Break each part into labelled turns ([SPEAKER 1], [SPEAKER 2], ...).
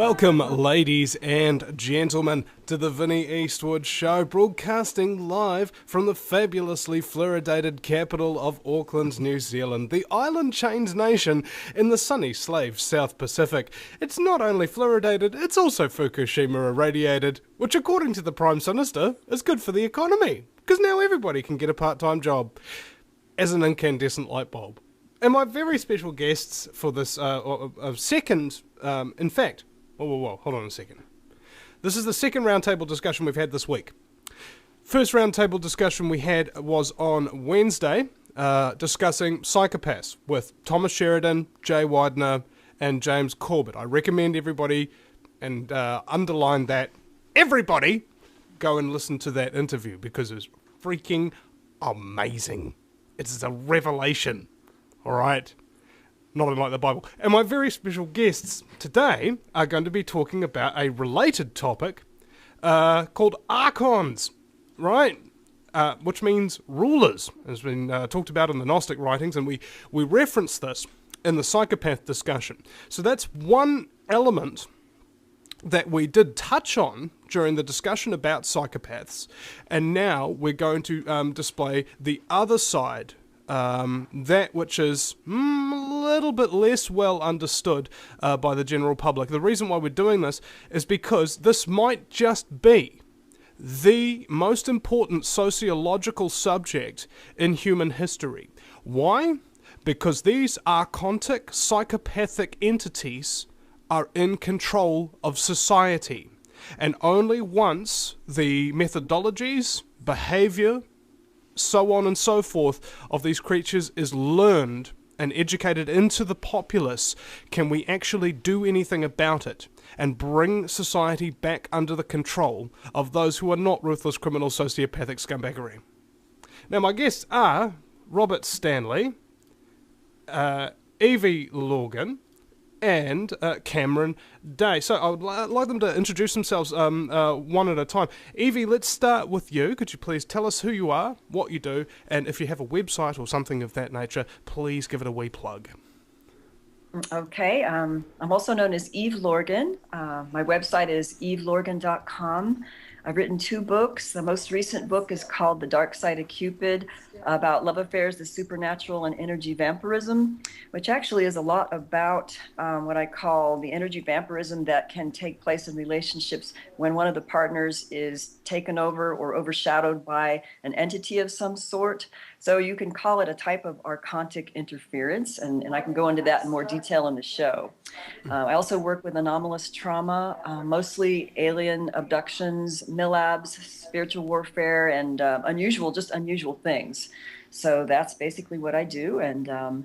[SPEAKER 1] Welcome, ladies and gentlemen, to the Vinny Eastwood Show, broadcasting live from the fabulously fluoridated capital of Auckland, New Zealand, the island chained nation in the sunny slave South Pacific. It's not only fluoridated, it's also Fukushima irradiated, which according to the Prime Minister is good for the economy, because now everybody can get a part-time job as an incandescent light bulb. And my very special guests for this second, in fact, whoa, hold on a second. This is the second roundtable discussion we've had this week. First roundtable discussion we had was on Wednesday, discussing psychopaths with Thomas Sheridan, Jay Widener, and James Corbett. I recommend everybody, and underline that, everybody go and listen to that interview because it was freaking amazing. It's a revelation, all right? Not unlike the Bible. And my very special guests today are going to be talking about a related topic called Archons, right? Which means rulers. It's been talked about in the Gnostic writings, and we reference this in the psychopath discussion. So that's one element that we did touch on during the discussion about psychopaths, and now we're going to display the other side, that which is a little bit less well understood by the general public. The reason why we're doing this is because this might just be the most important sociological subject in human history. Why? Because these archontic, psychopathic entities are in control of society. And only once the methodologies, behavior, so on and so forth of these creatures is learned and educated into the populace can we actually do anything about it and bring society back under the control of those who are not ruthless criminal sociopathic scumbaggery. Now my guests are Robert Stanley, Evie Logan, and Cameron Day. So I would like them to introduce themselves one at a time. Evie, let's start with you. Could you please tell us who you are, what you do, and if you have a website or something of that nature, please give it a wee plug.
[SPEAKER 2] Okay, I'm also known as Eve Lorgan. My website is evelorgan.com. I've written 2 books. The most recent book is called The Dark Side of Cupid, about love affairs, the supernatural, and energy vampirism, which actually is a lot about what I call the energy vampirism that can take place in relationships when one of the partners is taken over or overshadowed by an entity of some sort. So you can call it a type of archontic interference, and I can go into that in more detail in the show. I also work with anomalous trauma, mostly alien abductions, MILABs, spiritual warfare, and unusual things. So that's basically what I do, and I'll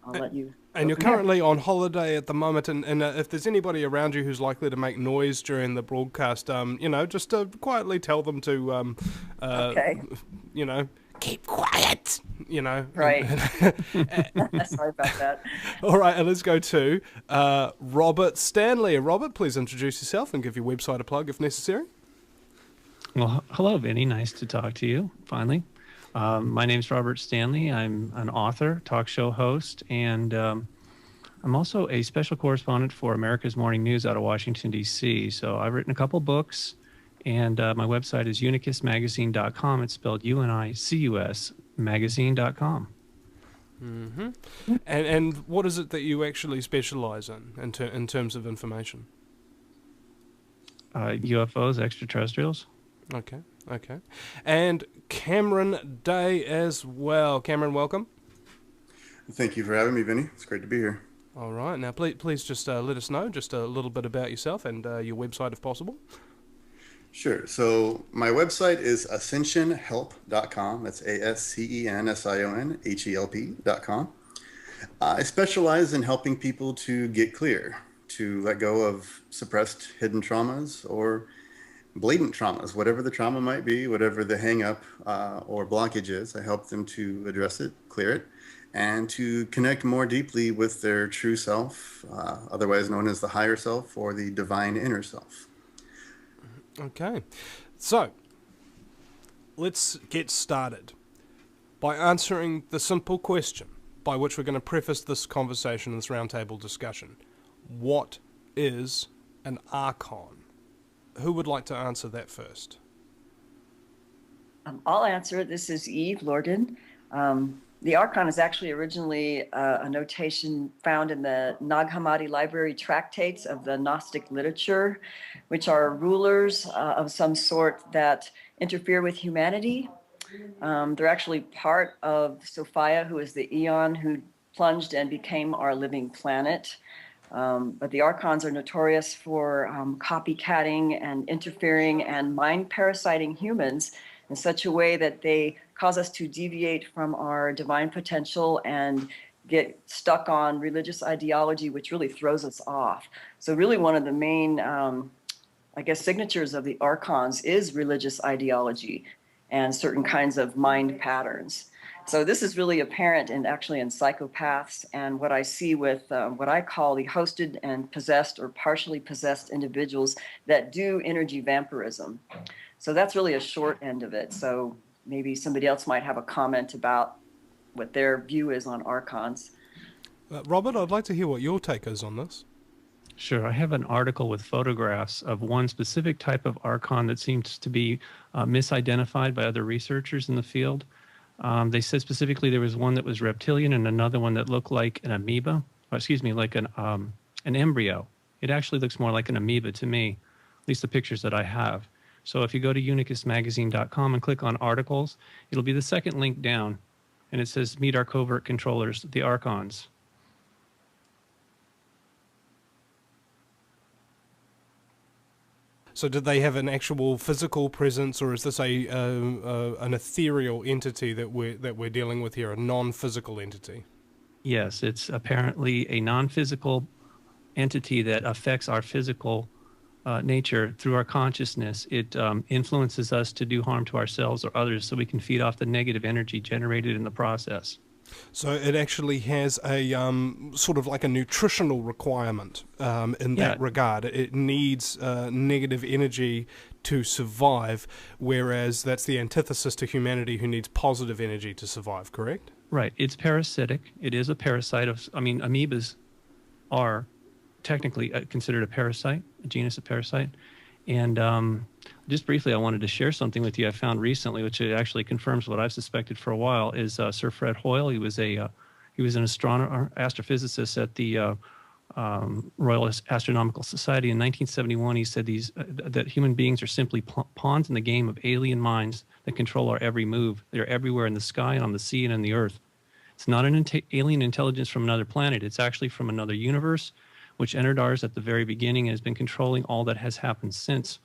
[SPEAKER 2] let you.
[SPEAKER 1] And you're currently on holiday at the moment, and if there's anybody around you who's likely to make noise during the broadcast, just quietly tell them to,
[SPEAKER 2] Okay.
[SPEAKER 1] Keep quiet,
[SPEAKER 2] Right. Sorry about that.
[SPEAKER 1] All right, and let's go to Robert Stanley. Robert, please introduce yourself and give your website a plug if necessary.
[SPEAKER 3] Well, hello, Vinny. Nice to talk to you, finally. My name's Robert Stanley. I'm an author, talk show host, and I'm also a special correspondent for America's Morning News out of Washington, D.C. So I've written a couple books, and my website is unicusmagazine.com. It's spelled UNICUS magazine.com.
[SPEAKER 1] Mm-hmm. And what is it that you actually specialize in terms of information?
[SPEAKER 3] UFOs, extraterrestrials.
[SPEAKER 1] Okay. And Cameron Day as well. Cameron, welcome.
[SPEAKER 4] Thank you for having me, Vinny. It's great to be here.
[SPEAKER 1] All right. Now, please just let us know just a little bit about yourself and your website if possible.
[SPEAKER 4] Sure. So my website is ascensionhelp.com. That's ASCENSIONHELP.com. I specialize in helping people to get clear, to let go of suppressed hidden traumas or blatant traumas, whatever the trauma might be, whatever the hang up or blockage is. I help them to address it, clear it, and to connect more deeply with their true self, otherwise known as the higher self or the divine inner self.
[SPEAKER 1] Okay, so let's get started by answering the simple question by which we're going to preface this conversation, this roundtable discussion. What is an Archon? Who would like to answer that first?
[SPEAKER 2] I'll answer it. This is Eve Lorgan. The Archon is actually originally a notation found in the Nag Hammadi library tractates of the Gnostic literature, which are rulers of some sort that interfere with humanity. They're actually part of Sophia, who is the Eon who plunged and became our living planet. But the Archons are notorious for copycatting and interfering and mind parasiting humans in such a way that they cause us to deviate from our divine potential and get stuck on religious ideology, which really throws us off. So really one of the main, signatures of the Archons is religious ideology and certain kinds of mind patterns. So this is really apparent in psychopaths, and what I see with what I call the hosted and possessed or partially possessed individuals that do energy vampirism. So that's really a short end of it. So maybe somebody else might have a comment about what their view is on Archons.
[SPEAKER 1] Robert, I'd like to hear what your take is on this.
[SPEAKER 3] Sure. I have an article with photographs of one specific type of Archon that seems to be misidentified by other researchers in the field. They said specifically there was one that was reptilian and another one that looked like an amoeba, like an embryo. It actually looks more like an amoeba to me, at least the pictures that I have. So if you go to unicusmagazine.com and click on articles, it'll be the second link down, and it says Meet Our Covert Controllers, the Archons.
[SPEAKER 1] So did they have an actual physical presence, or is this an ethereal entity that we're dealing with here, a non-physical entity?
[SPEAKER 3] Yes, it's apparently a non-physical entity that affects our physical nature through our consciousness. It influences us to do harm to ourselves or others so we can feed off the negative energy generated in the process.
[SPEAKER 1] So it actually has a sort of like a nutritional requirement in that regard. It needs negative energy to survive, whereas that's the antithesis to humanity, who needs positive energy to survive, correct?
[SPEAKER 3] Right. It's parasitic. It is a parasite amoebas are technically considered a parasite, a genus of parasite. And just briefly, I wanted to share something with you I found recently, which actually confirms what I've suspected for a while, is Sir Fred Hoyle. He was an astronomer, astrophysicist at the Royal Astronomical Society. In 1971, he said that human beings are simply pawns in the game of alien minds that control our every move. They're everywhere in the sky and on the sea and in the earth. It's not an alien intelligence from another planet. It's actually from another universe, which entered ours at the very beginning and has been controlling all that has happened since.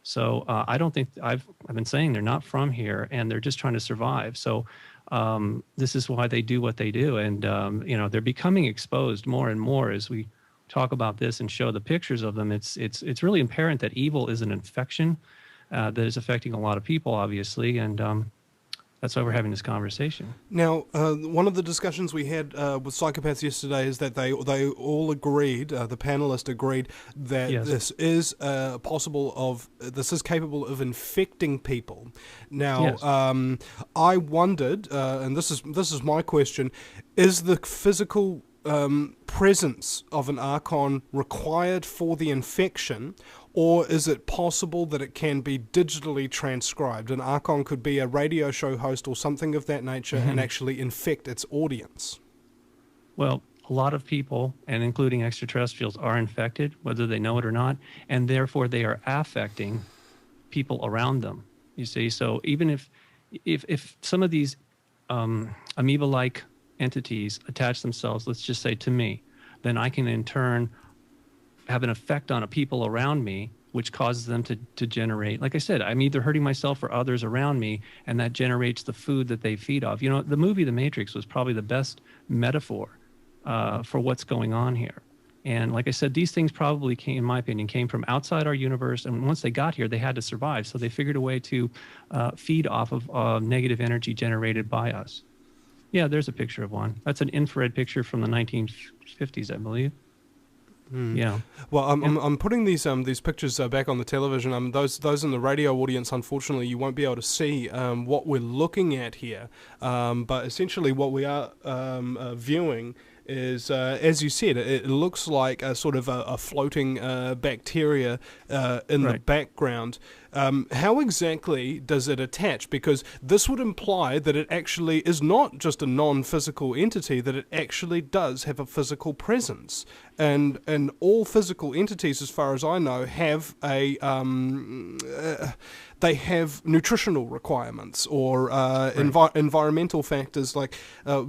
[SPEAKER 3] So I don't think I've been saying they're not from here, and they're just trying to survive. So this is why they do what they do, and they're becoming exposed more and more as we talk about this and show the pictures of them. It's really apparent that evil is an infection that is affecting a lot of people, obviously, and that's why we're having this conversation.
[SPEAKER 1] Now, one of the discussions we had with psychopaths yesterday is that they all agreed, the panelists agreed, that this is this is capable of infecting people. Now, I wondered, and this is my question: is the physical presence of an Archon required for the infection, or is it possible that it can be digitally transcribed? An Archon could be a radio show host or something of that nature and actually infect its audience.
[SPEAKER 3] Well, a lot of people, and including extraterrestrials, are infected, whether they know it or not, and therefore they are affecting people around them, you see. So even if some of these amoeba-like entities attach themselves, let's just say to me, then I can in turn have an effect on people around me, which causes them to generate, like I said, I'm either hurting myself or others around me, and that generates the food that they feed off. You know, the movie The Matrix was probably the best metaphor for what's going on here. And like I said, these things probably came, in my opinion, came from outside our universe, and once they got here, they had to survive. So they figured a way to feed off of negative energy generated by us. Yeah, there's a picture of one. That's an infrared picture from the 1950s, I believe. Yeah.
[SPEAKER 1] Well, I'm putting these pictures back on the television. Those in the radio audience, unfortunately, you won't be able to see what we're looking at here. But essentially, what we are viewing is, as you said, it looks like a sort of a floating bacteria in the background. How exactly does it attach? Because this would imply that it actually is not just a non-physical entity, that it actually does have a physical presence. And all physical entities, as far as I know, have they have nutritional requirements or environmental factors. Like,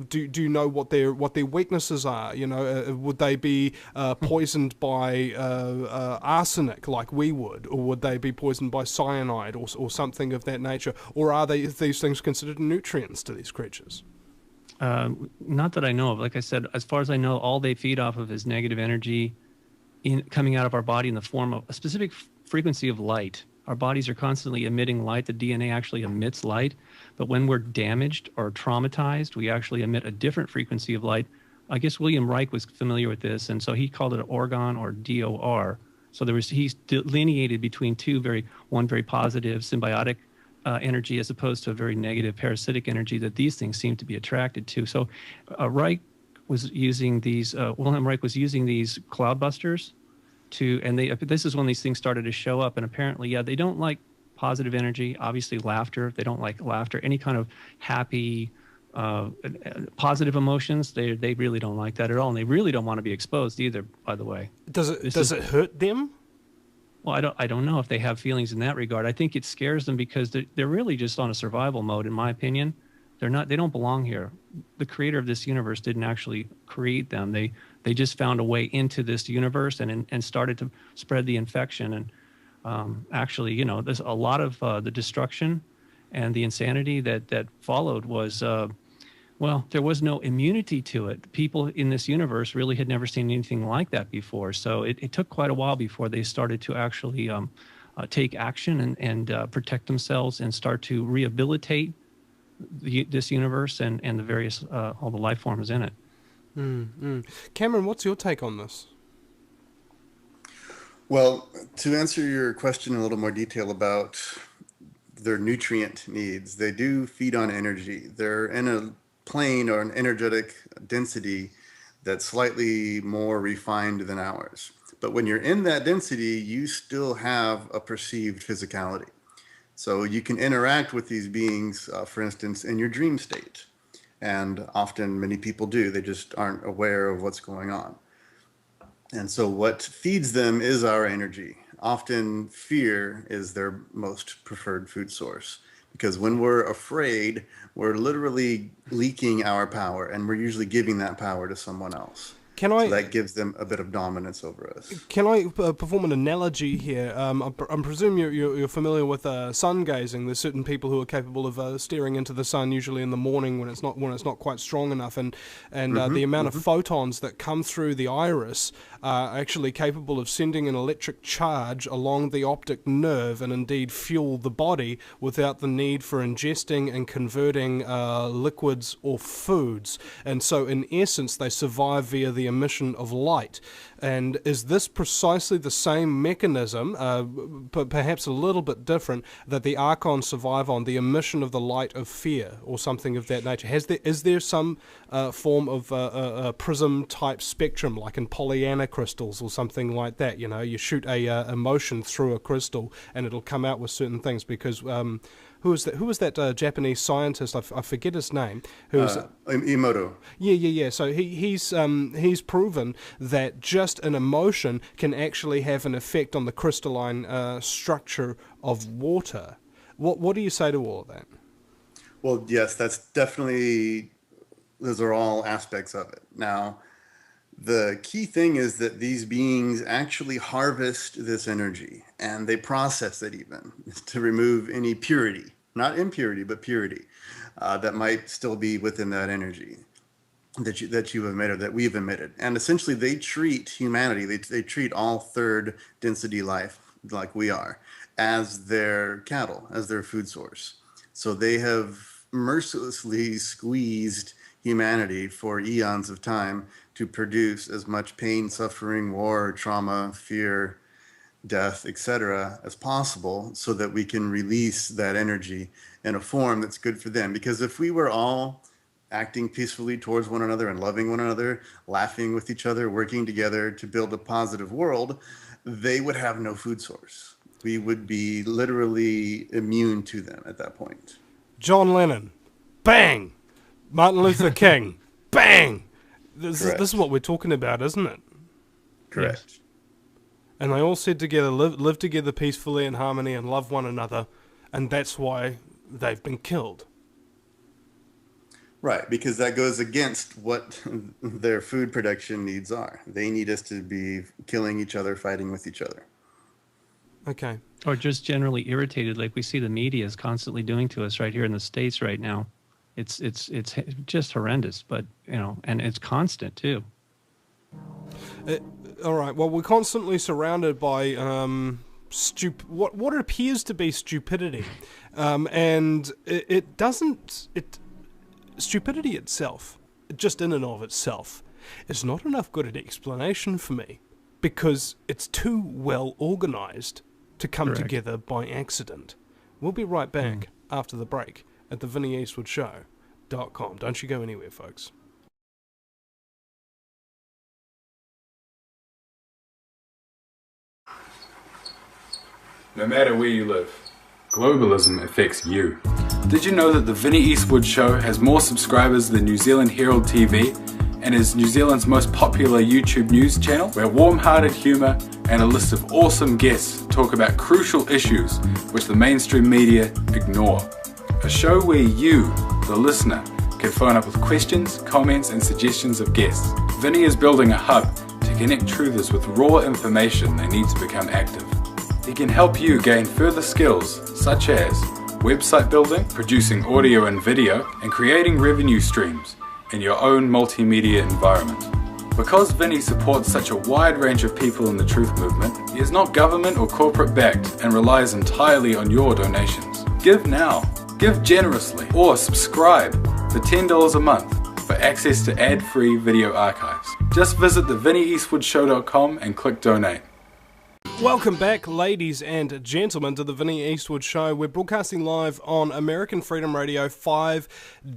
[SPEAKER 1] do you know what their weaknesses are? You know, would they be poisoned by arsenic like we would, or would they be poisoned by cyanide or something of that nature? Or are these things considered nutrients to these creatures?
[SPEAKER 3] Not that I know of. Like I said, as far as I know, all they feed off of is negative energy coming out of our body in the form of a specific frequency of light. Our bodies are constantly emitting light. The DNA actually emits light. But when we're damaged or traumatized, we actually emit a different frequency of light. I guess William Reich was familiar with this, and so he called it orgon or DOR. So he's delineated between one very positive symbiotic energy as opposed to a very negative parasitic energy that these things seem to be attracted to. So William Reich was using these cloudbusters this is when these things started to show up, and apparently, they don't like positive energy, obviously laughter. They don't like laughter, any kind of happy, positive emotions. They really don't like that at all, and they really don't want to be exposed either, by the way.
[SPEAKER 1] Does it hurt them?
[SPEAKER 3] Well, I don't know if they have feelings in that regard. I think it scares them because they're really just on a survival mode, in my opinion. They don't belong here. The creator of this universe didn't actually create them. They just found a way into this universe and started to spread the infection. And actually, there's a lot of the destruction and the insanity that followed was, there was no immunity to it. People in this universe really had never seen anything like that before. So it took quite a while before they started to actually take action and protect themselves and start to rehabilitate this universe and the various all the life forms in it.
[SPEAKER 1] Cameron, what's your take on this?
[SPEAKER 4] Well, to answer your question in a little more detail about their nutrient needs, they do feed on energy. They're in a plane or an energetic density that's slightly more refined than ours. But when you're in that density, you still have a perceived physicality. So you can interact with these beings, for instance, in your dream state. And often many people do. They just aren't aware of what's going on. And so what feeds them is our energy. Often fear is their most preferred food source. Because when we're afraid, we're literally leaking our power. And we're usually giving that power to someone else. So that gives them a bit of dominance over us.
[SPEAKER 1] Can I perform an analogy here? I presume you're familiar with sun gazing. There's certain people who are capable of staring into the sun, usually in the morning when it's not quite strong enough, and the amount of photons that come through the iris are actually capable of sending an electric charge along the optic nerve and indeed fuel the body without the need for ingesting and converting liquids or foods. And so, in essence, they survive via the emission of light. And is this precisely the same mechanism, but perhaps a little bit different, that the Archons survive on, the emission of the light of fear or something of that nature? Is there some form of a prism-type spectrum, like in Pollyanna crystals or something like that? You shoot a motion through a crystal and it'll come out with certain things because... Who was that Japanese scientist? I forget his name.
[SPEAKER 4] Emoto.
[SPEAKER 1] Yeah. So he's proven that just an emotion can actually have an effect on the crystalline structure of water. What do you say to all of that?
[SPEAKER 4] Well, yes, that's definitely. Those are all aspects of it. Now, the key thing is that these beings actually harvest this energy and they process it even to remove any purity, not impurity, but purity that might still be within that energy that you emitted, that we've emitted. And essentially they treat humanity, they treat all third density life like we are as their cattle, as their food source. So they have mercilessly squeezed humanity for eons of time to produce as much pain, suffering, war, trauma, fear, death, etc. as possible so that we can release that energy in a form that's good for them. Because if we were all acting peacefully towards one another and loving one another, laughing with each other, working together to build a positive world, they would have no food source. We would be literally immune to them at that point.
[SPEAKER 1] John Lennon, bang! Martin Luther King, bang! This is what we're talking about, isn't it?
[SPEAKER 4] Correct.
[SPEAKER 3] Yes.
[SPEAKER 1] And they all said together, live together peacefully in harmony and love one another, and that's why they've been killed.
[SPEAKER 4] Right, because that goes against what their food production needs are. They need us to be killing each other, fighting with each other.
[SPEAKER 1] Okay.
[SPEAKER 3] Or just generally irritated, like we see the media is constantly doing to us right here in the States right now. It's just horrendous, but and it's constant too.
[SPEAKER 1] All right. Well, we're constantly surrounded by what appears to be stupidity, and it doesn't. Stupidity itself, just in and of itself, is not enough good an explanation for me, because it's too well organized to come together by accident. We'll be right back after the break at the VinnyEastwoodShow.com. Don't you go anywhere, folks.
[SPEAKER 5] No matter where you live, globalism affects you. Did you know that the Vinny Eastwood Show has more subscribers than New Zealand Herald TV and is New Zealand's most popular YouTube news channel, where warm-hearted humour and a list of awesome guests talk about crucial issues which the mainstream media ignore? A show where you, the listener, can phone up with questions, comments and suggestions of guests. Vinny is building a hub to connect truthers with raw information they need to become active. He can help you gain further skills such as website building, producing audio and video, and creating revenue streams in your own multimedia environment. Because Vinny supports such a wide range of people in the truth movement, he is not government or corporate backed and relies entirely on your donations. Give now, give generously, or subscribe for $10 a month for access to ad-free video archives. Just visit the VinnyEastwoodShow.com and click donate.
[SPEAKER 1] Welcome back, ladies and gentlemen, to the Vinny Eastwood Show. We're broadcasting live on American Freedom Radio 5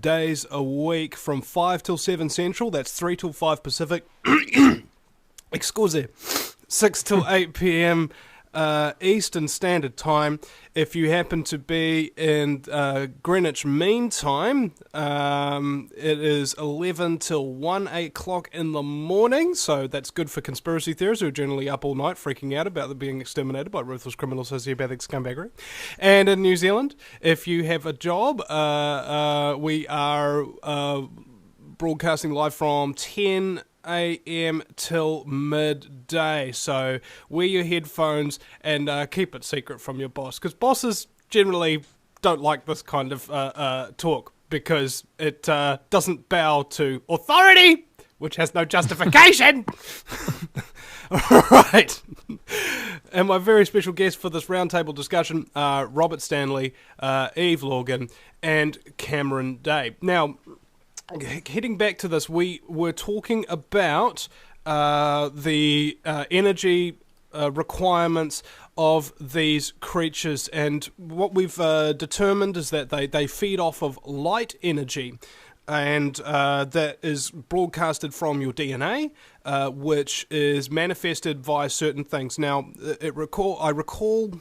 [SPEAKER 1] days a week from 5 till 7 Central. That's 3 till 5 Pacific. Excuse. 6 till 8 p.m. Eastern Standard Time. If you happen to be in Greenwich Mean Time, it is 11 till 8 o'clock in the morning, so that's good for conspiracy theorists who are generally up all night freaking out about them being exterminated by ruthless criminal sociopathic scumbaggery. And in New Zealand, if you have a job, we are broadcasting live from 10 a.m. till midday, so wear your headphones and keep it secret from your boss, because bosses generally don't like this kind of talk, because it doesn't bow to authority, which has no justification. Alright, and my very special guests for this roundtable discussion are Robert Stanley, Eve Lorgan and Cameron Day. Now, heading back to this, we were talking about the energy requirements of these creatures, and what we've determined is that they feed off of light energy, and that is broadcasted from your DNA, which is manifested via certain things. Now, I recall,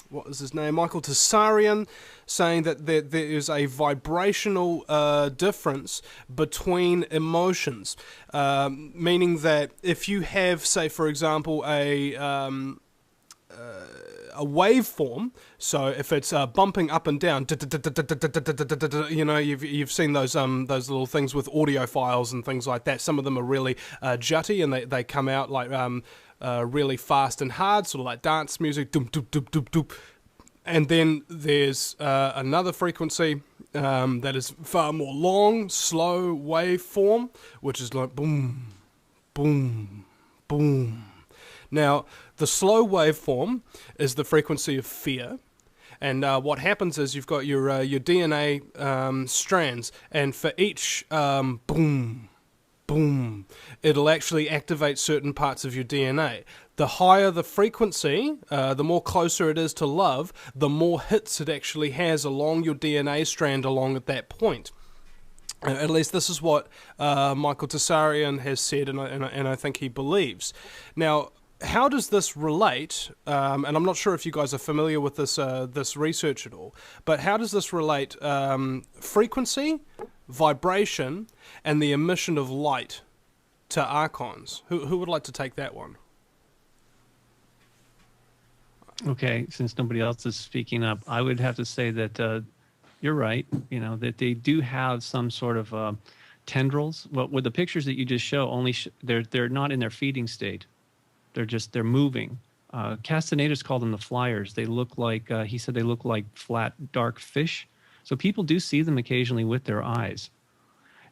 [SPEAKER 1] what was his name, Michael Tsarian, saying that there is a vibrational difference between emotions, meaning that if you have, say, for example, a waveform, so if it's bumping up and down, you know, you've seen those little things with audio files and things like that. Some of them are really jutty, and they come out like really fast and hard, sort of like dance music, doop doop doop doop doop. And then there's another frequency that is far more long, slow waveform, which is like boom, boom, boom. Now, the slow waveform is the frequency of fear, and what happens is you've got your DNA strands, and for each boom, boom, it'll actually activate certain parts of your DNA. The higher the frequency, the more closer it is to love, the more hits it actually has along your DNA strand along at that point. At least this is what Michael Tessarian has said, and I think he believes. Now, how does this relate? And I'm not sure if you guys are familiar with this research at all, but how does this relate frequency, vibration, and the emission of light to Archons? Who would like to take that one?
[SPEAKER 3] Okay, since nobody else is speaking up, I would have to say that you're right. You know that they do have some sort of tendrils. Well, with the pictures that you just show, they're not in their feeding state. They're moving. Castaneda's called them the flyers. They look like he said they look like flat, dark fish. So people do see them occasionally with their eyes.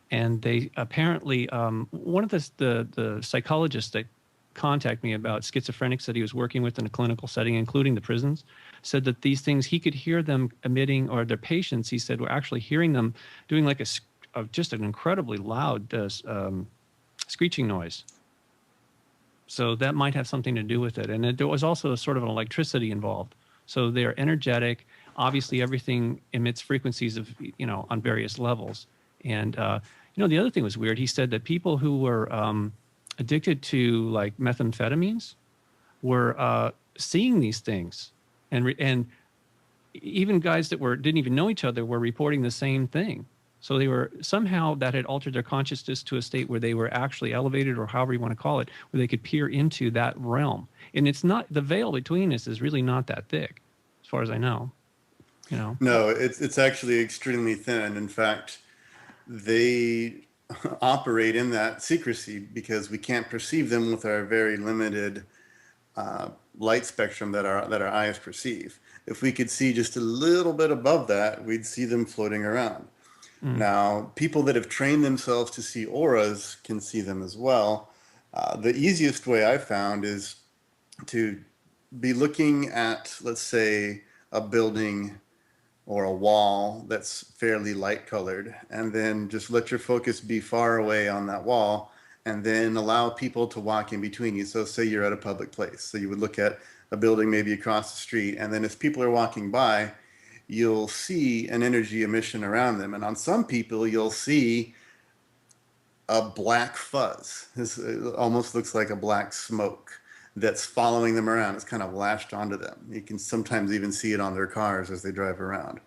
[SPEAKER 3] And they apparently one of the psychologists that contact me about schizophrenics that he was working with in a clinical setting, including the prisons, said that these things, he could hear them emitting, or their patients, he said, were actually hearing them doing like just an incredibly loud screeching noise. So that might have something to do with it. And there was also a sort of an electricity involved. So they're energetic. Obviously, everything emits frequencies of, on various levels. And, the other thing was weird. He said that people who were addicted to like methamphetamines were seeing these things, and even guys that didn't even know each other were reporting the same thing. So they were somehow, that had altered their consciousness to a state where they were actually elevated, or however you want to call it, where they could peer into that realm. And it's not, the veil between us is really not that thick, as far as I know.
[SPEAKER 4] No, it's actually extremely thin. In fact, they operate in that secrecy because we can't perceive them with our very limited light spectrum that our eyes perceive. If we could see just a little bit above that, we'd see them floating around. Now, people that have trained themselves to see auras can see them as well. The easiest way I found is to be looking at, let's say, a building or a wall that's fairly light colored, and then just let your focus be far away on that wall, and then allow people to walk in between you. So say you're at a public place. So you would look at a building maybe across the street, and then as people are walking by, you'll see an energy emission around them. And on some people, you'll see a black fuzz. It almost looks like a black smoke that's following them around. It's kind of lashed onto them. You can sometimes even see it on their cars as they drive around.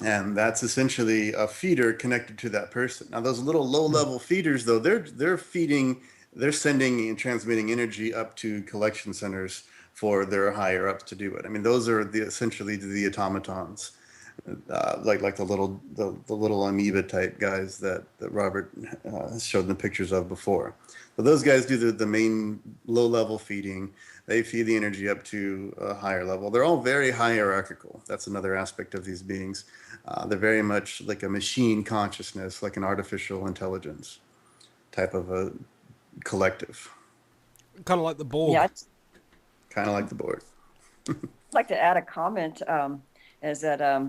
[SPEAKER 4] And that's essentially a feeder connected to that person. Now, those little low-level feeders, though, they're sending and transmitting energy up to collection centers for their higher ups to do it. I mean, those are essentially the automatons, like the little amoeba type guys that Robert showed the pictures of before. But those guys do the main low level feeding. They feed the energy up to a higher level. They're all very hierarchical. That's another aspect of these beings. They're very much like a machine consciousness, like an artificial intelligence type of a collective.
[SPEAKER 1] Kind of like the Borg.
[SPEAKER 2] Yeah,
[SPEAKER 4] Kind of like the Borg.
[SPEAKER 2] I'd like to add a comment, is that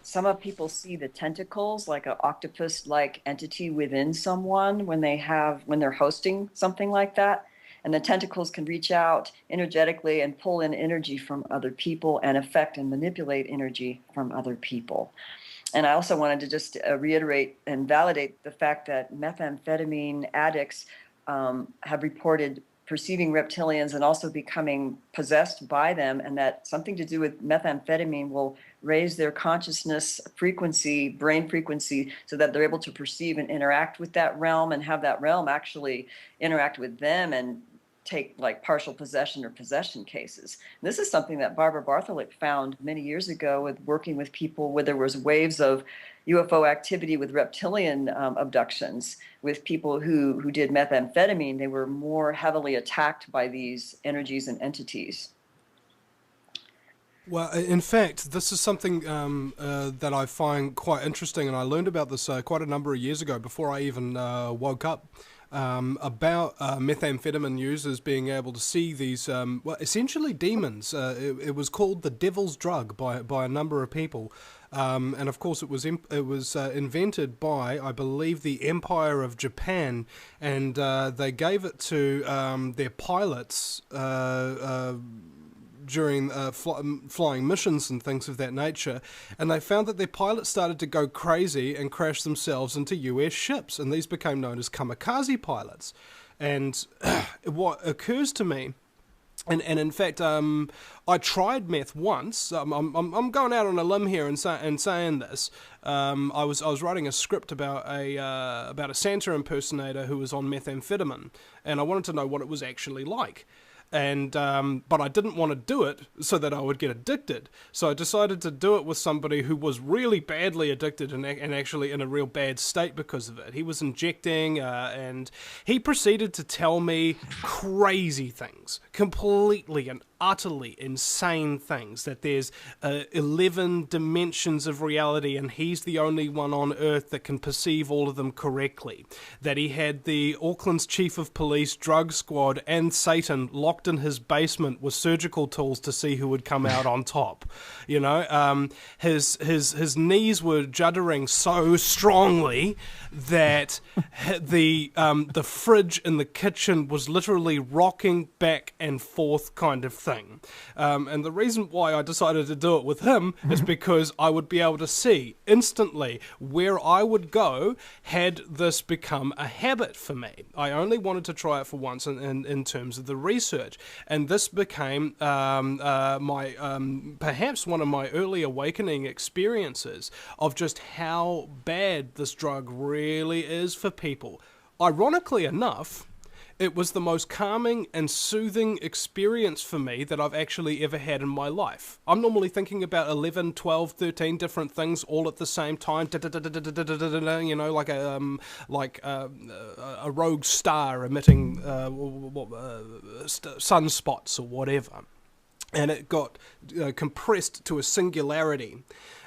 [SPEAKER 2] some of people see the tentacles like an octopus-like entity within someone when they're hosting something like that. And the tentacles can reach out energetically and pull in energy from other people and affect and manipulate energy from other people. And I also wanted to just reiterate and validate the fact that methamphetamine addicts have reported perceiving reptilians and also becoming possessed by them, and that something to do with methamphetamine will raise their consciousness frequency, brain frequency, so that they're able to perceive and interact with that realm and have that realm actually interact with them and take like partial possession or possession cases. And this is something that Barbara Bartholic found many years ago with working with people where there was waves of UFO activity with reptilian abductions with people who did methamphetamine. They were more heavily attacked by these energies and entities.
[SPEAKER 1] Well, in fact, this is something that I find quite interesting, and I learned about this quite a number of years ago before I even woke up, about methamphetamine users being able to see these, essentially demons. It was called the devil's drug by a number of people. And of course, it was invented by, I believe, the Empire of Japan, and they gave it to their pilots during flying missions and things of that nature, and they found that their pilots started to go crazy and crash themselves into US ships, and these became known as kamikaze pilots. And what occurs to me, and in fact, I tried meth once. I'm going out on a limb here and saying this. I was writing a script about a Santa impersonator who was on methamphetamine, and I wanted to know what it was actually like. And but I didn't want to do it so that I would get addicted. So I decided to do it with somebody who was really badly addicted and actually in a real bad state because of it. He was injecting, and he proceeded to tell me crazy things, completely and utterly insane things, that there's 11 dimensions of reality and he's the only one on Earth that can perceive all of them correctly, that he had the Auckland's chief of police, drug squad and Satan locked in his basement with surgical tools to see who would come out on top. You know, his knees were juddering so strongly that the fridge in the kitchen was literally rocking back and forth kind of thing. And the reason why I decided to do it with him is because I would be able to see instantly where I would go had this become a habit for me. I only wanted to try it for once in terms of the research, and this became perhaps one of my early awakening experiences of just how bad this drug really is for people. Ironically enough, it was the most calming and soothing experience for me that I've actually ever had in my life. I'm normally thinking about 11, 12, 13 different things all at the same time, you know, like a rogue star emitting sunspots or whatever. And it got compressed to a singularity.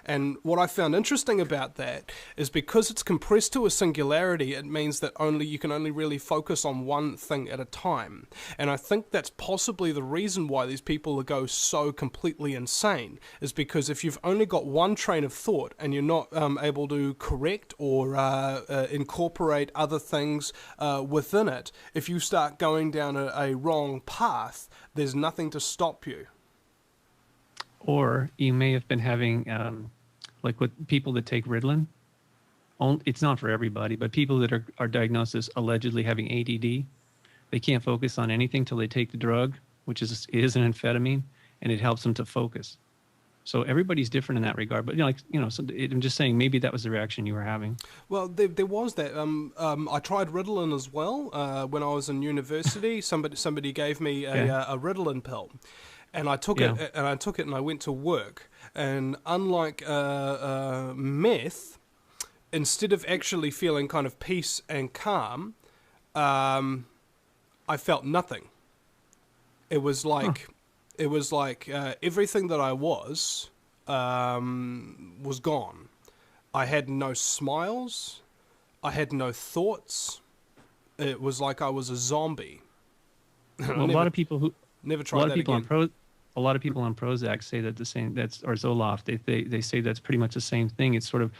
[SPEAKER 1] And what I found interesting about that is because it's compressed to a singularity, it means that you can only really focus on one thing at a time. And I think that's possibly the reason why these people go so completely insane, is because if you've only got one train of thought and you're not able to correct or incorporate other things within it, if you start going down a wrong path, there's nothing to stop you.
[SPEAKER 3] Or you may have been having, like with people that take Ritalin, it's not for everybody, but people that are diagnosed as allegedly having ADD, they can't focus on anything till they take the drug, which is an amphetamine, and it helps them to focus. So everybody's different in that regard. But so I'm just saying maybe that was the reaction you were having.
[SPEAKER 1] Well, there was that. I tried Ritalin as well when I was in university. Somebody gave me a Ritalin pill. And I took it, and I went to work. And unlike meth, instead of actually feeling kind of peace and calm, I felt nothing. It was like everything that I was gone. I had no smiles. I had no thoughts. It was like I was a zombie.
[SPEAKER 3] Well, a lot of people who
[SPEAKER 1] never tried that again.
[SPEAKER 3] A lot of people on Prozac say that or Zoloft, they say that's pretty much the same thing. It's sort of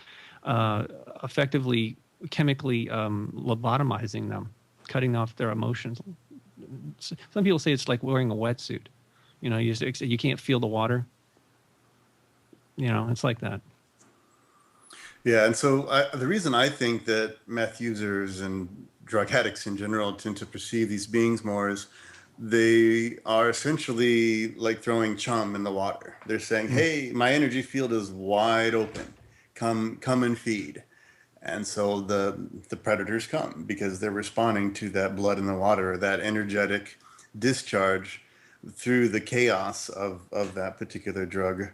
[SPEAKER 3] effectively chemically lobotomizing them, cutting off their emotions. Some people say it's like wearing a wetsuit. You know, you can't feel the water. You know, it's like that.
[SPEAKER 4] Yeah, and so the reason I think that meth users and drug addicts in general tend to perceive these beings more is they are essentially like throwing chum in the water. They're saying, hey, my energy field is wide open. Come and feed. And so the predators come because they're responding to that blood in the water, that energetic discharge through the chaos of that particular drug,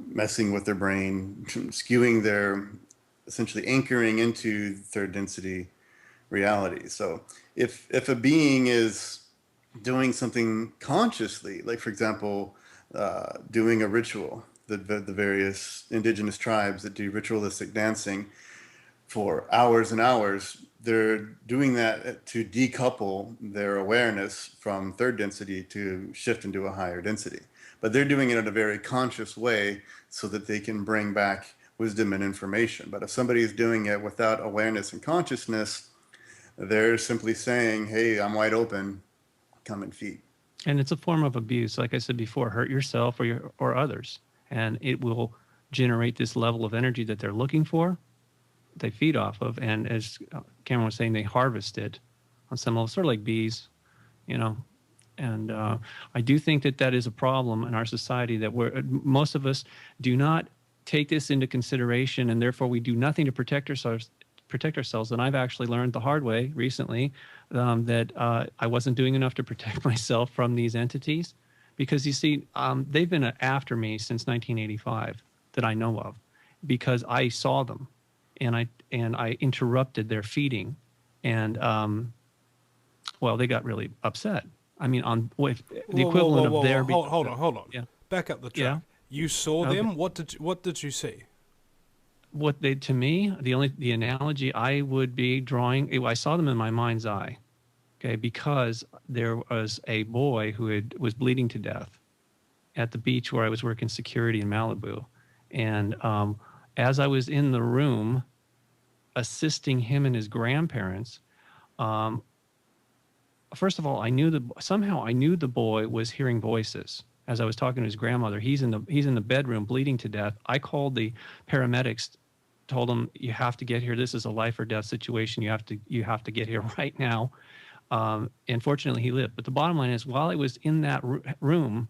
[SPEAKER 4] messing with their brain, skewing their, essentially anchoring into third density reality. So if a being is doing something consciously, like for example, doing a ritual, the various indigenous tribes that do ritualistic dancing for hours and hours, they're doing that to decouple their awareness from third density to shift into a higher density. But they're doing it in a very conscious way so that they can bring back wisdom and information. But if somebody is doing it without awareness and consciousness, they're simply saying, hey, I'm wide open, come and feed.
[SPEAKER 3] And it's a form of abuse. Like I said before, hurt yourself or others. And it will generate this level of energy that they're looking for, they feed off of. And as Cameron was saying, they harvest it on some level, sort of like bees, you know. And I do think that that is a problem in our society, that most of us do not take this into consideration, and therefore we do nothing to protect ourselves. And I've actually learned the hard way recently that I wasn't doing enough to protect myself from these entities, because you see, they've been after me since 1985 that I know of, because I saw them, and I interrupted their feeding, and well, they got really upset. I mean, on with the equivalent of their.
[SPEAKER 1] Hold on.
[SPEAKER 3] Yeah.
[SPEAKER 1] Back up the track.
[SPEAKER 3] Yeah.
[SPEAKER 1] You saw
[SPEAKER 3] Okay.
[SPEAKER 1] them. What did you see?
[SPEAKER 3] What they, to me, the analogy I would be drawing, I saw them in my mind's eye, okay, because there was a boy who was bleeding to death at the beach where I was working security in Malibu, and as I was in the room assisting him and his grandparents, first of all, somehow I knew the boy was hearing voices as I was talking to his grandmother. He's in the bedroom bleeding to death. I called the paramedics, told them, you have to get here. This is a life or death situation. You have to get here right now. And fortunately, he lived. But the bottom line is, while I was in that room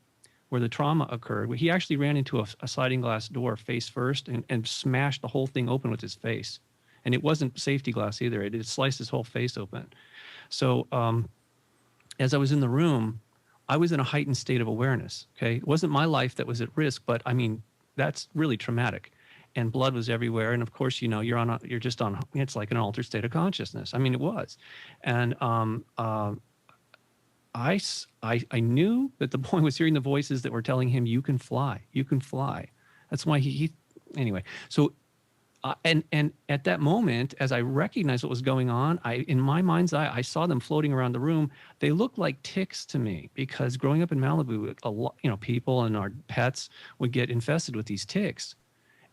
[SPEAKER 3] where the trauma occurred, he actually ran into a sliding glass door face first and smashed the whole thing open with his face. And it wasn't safety glass either. It sliced his whole face open. So as I was in the room, I was in a heightened state of awareness. Okay, it wasn't my life that was at risk, but I mean, that's really traumatic, and blood was everywhere. And of course, you're just on. It's like an altered state of consciousness. I mean, it was, and I knew that the boy was hearing the voices that were telling him, "You can fly, you can fly." That's why he anyway. So. And at that moment, as I recognized what was going on, in my mind's eye, I saw them floating around the room. They looked like ticks to me, because growing up in Malibu, a lot, people and our pets would get infested with these ticks.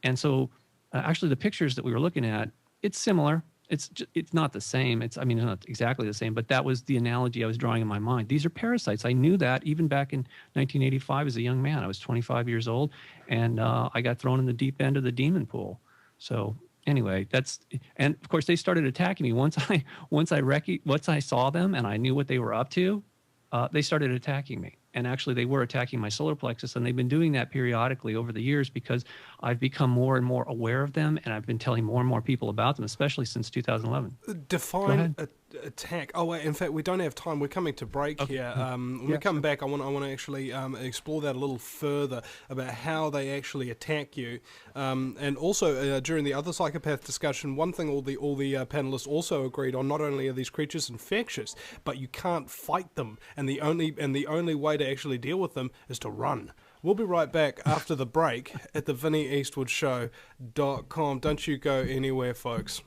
[SPEAKER 3] And so, actually, the pictures that we were looking at, it's similar. It's not the same. It's not exactly the same, but that was the analogy I was drawing in my mind. These are parasites. I knew that even back in 1985 as a young man. I was 25 years old, and I got thrown in the deep end of the demon pool. So anyway, and of course they started attacking me once I saw them and I knew what they were up to. They started attacking me, and actually they were attacking my solar plexus, and they've been doing that periodically over the years because I've become more and more aware of them, and I've been telling more and more people about them, especially since 2011.
[SPEAKER 1] Define attack. Oh wait, in fact, we don't have time. We're coming to break here. When we come back, I want to actually explore that a little further about how they actually attack you, and also during the other psychopath discussion, one thing all the panelists also agreed on: not only are these creatures infectious, but you can't fight them, and the only way to actually deal with them is to run. We'll be right back after the break at the VinnyEastwoodShow.com. Don't you go anywhere, folks.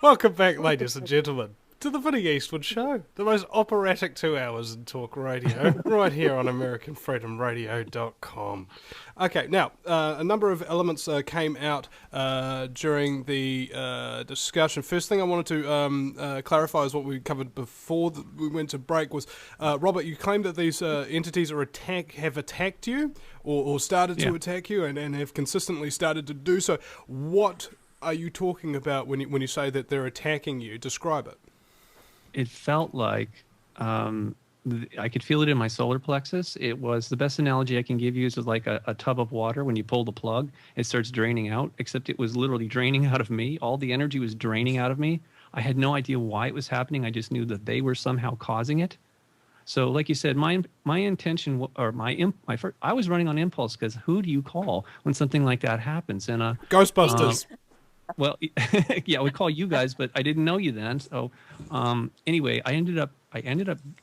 [SPEAKER 1] Welcome back, ladies and gentlemen, to the Vinny Eastwood Show, the most operatic 2 hours in talk radio, right here on AmericanFreedomRadio.com. Okay, now, a number of elements came out during the discussion. First thing I wanted to clarify is what we covered before we went to break was, Robert, you claimed that these entities have attacked you, or started to attack you, and have consistently started to do so. What are you talking about when you say that they're attacking you? Describe it.
[SPEAKER 3] It felt like I could feel it in my solar plexus. It was, the best analogy I can give you is like a tub of water. When you pull the plug, it starts draining out, except it was literally draining out of me. All the energy was draining out of me. I had no idea why it was happening. I just knew that they were somehow causing it. So like you said, my intention, or I was running on impulse, because who do you call when something like that happens? And
[SPEAKER 1] Ghostbusters.
[SPEAKER 3] Well, yeah, we call you guys, but I didn't know you then. So anyway, I ended up,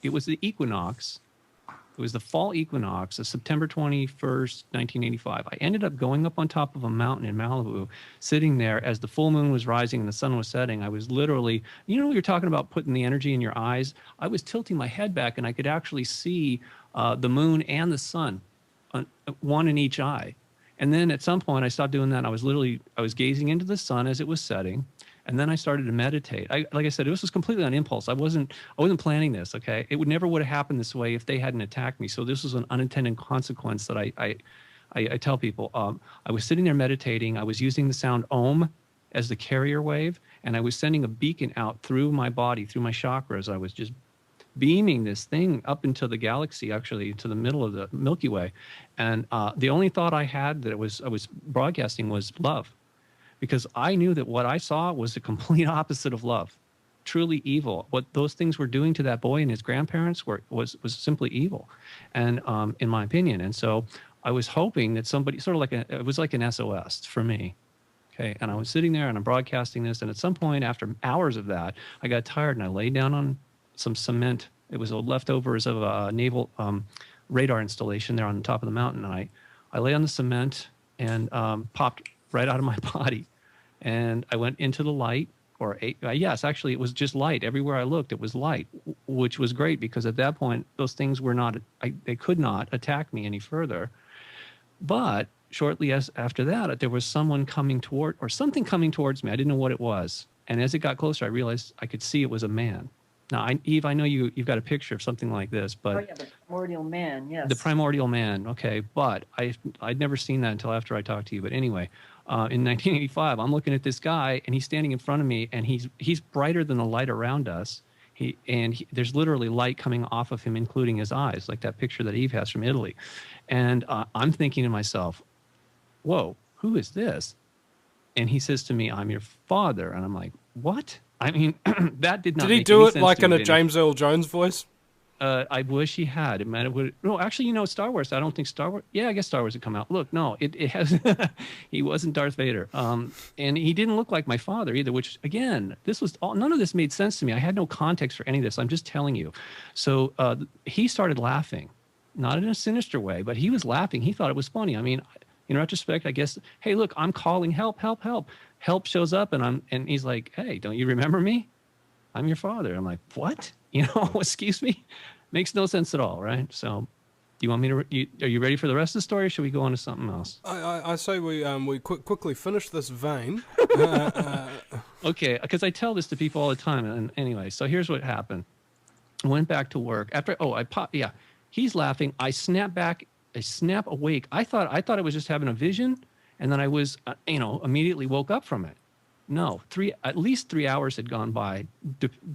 [SPEAKER 3] it was the equinox. It was the fall equinox of September 21st, 1985. I ended up going up on top of a mountain in Malibu, sitting there as the full moon was rising and the sun was setting. I was literally, you're talking about putting the energy in your eyes. I was tilting my head back, and I could actually see the moon and the sun, one in each eye. And then at some point I stopped doing that. I was gazing into the sun as it was setting. And then I started to meditate. Like I said, this was completely on impulse. I wasn't planning this. Okay, it would never would have happened this way if they hadn't attacked me. So this was an unintended consequence that I tell people. I was sitting there meditating. I was using the sound Om as the carrier wave, and I was sending a beacon out through my body, through my chakras. I was just beaming this thing up into the galaxy, actually to the middle of the Milky Way. And the only thought I had that I was broadcasting was love, because I knew that what I saw was the complete opposite of love, truly evil. What those things were doing to that boy and his grandparents was simply evil, and in my opinion. And so I was hoping that somebody, sort of it was like an SOS for me. Okay, and I was sitting there and I'm broadcasting this, and at some point after hours of that, I got tired and I laid down on some cement. It was leftovers of a naval radar installation there on the top of the mountain. And I lay on the cement and popped right out of my body. And I went into the light, yes, actually it was just light. Everywhere I looked, it was light, which was great, because at that point, those things were not, they could not attack me any further. But shortly after that, there was something coming towards me. I didn't know what it was. And as it got closer, I realized I could see it was a man. Now, Eve, I know you've got a picture of something like this, but...
[SPEAKER 2] Oh, yeah, the primordial man, yes.
[SPEAKER 3] The primordial man, okay. But I'd never seen that until after I talked to you. But anyway, in 1985, I'm looking at this guy, and he's standing in front of me, and he's brighter than the light around us. There's literally light coming off of him, including his eyes, like that picture that Eve has from Italy. And I'm thinking to myself, whoa, who is this? And he says to me, I'm your father. And I'm like, what? I mean, that did not make any sense. Did he do it
[SPEAKER 1] like in a James Earl Jones voice?
[SPEAKER 3] I wish he had. It might have. No, actually, Star Wars. I don't think Star Wars. Yeah, I guess Star Wars had come out. Look, no, it has. He wasn't Darth Vader. And he didn't look like my father either. Which, again, none of this made sense to me. I had no context for any of this. I'm just telling you. So he started laughing, not in a sinister way, but he was laughing. He thought it was funny. I mean, in retrospect, I guess, hey, look, I'm calling help, help, help. Help shows up, and he's like, hey, don't you remember me? I'm your father. I'm like, what? Excuse me? Makes no sense at all, right? So, do you want me to? Are you ready for the rest of the story, or should we go on to something else?
[SPEAKER 1] I say we quickly finish this vein.
[SPEAKER 3] Okay, because I tell this to people all the time. And anyway, so here's what happened. I went back to work after. Yeah, he's laughing. I snap back. I snap awake. I thought I was just having a vision. And then I was, immediately woke up from it. No, at least 3 hours had gone by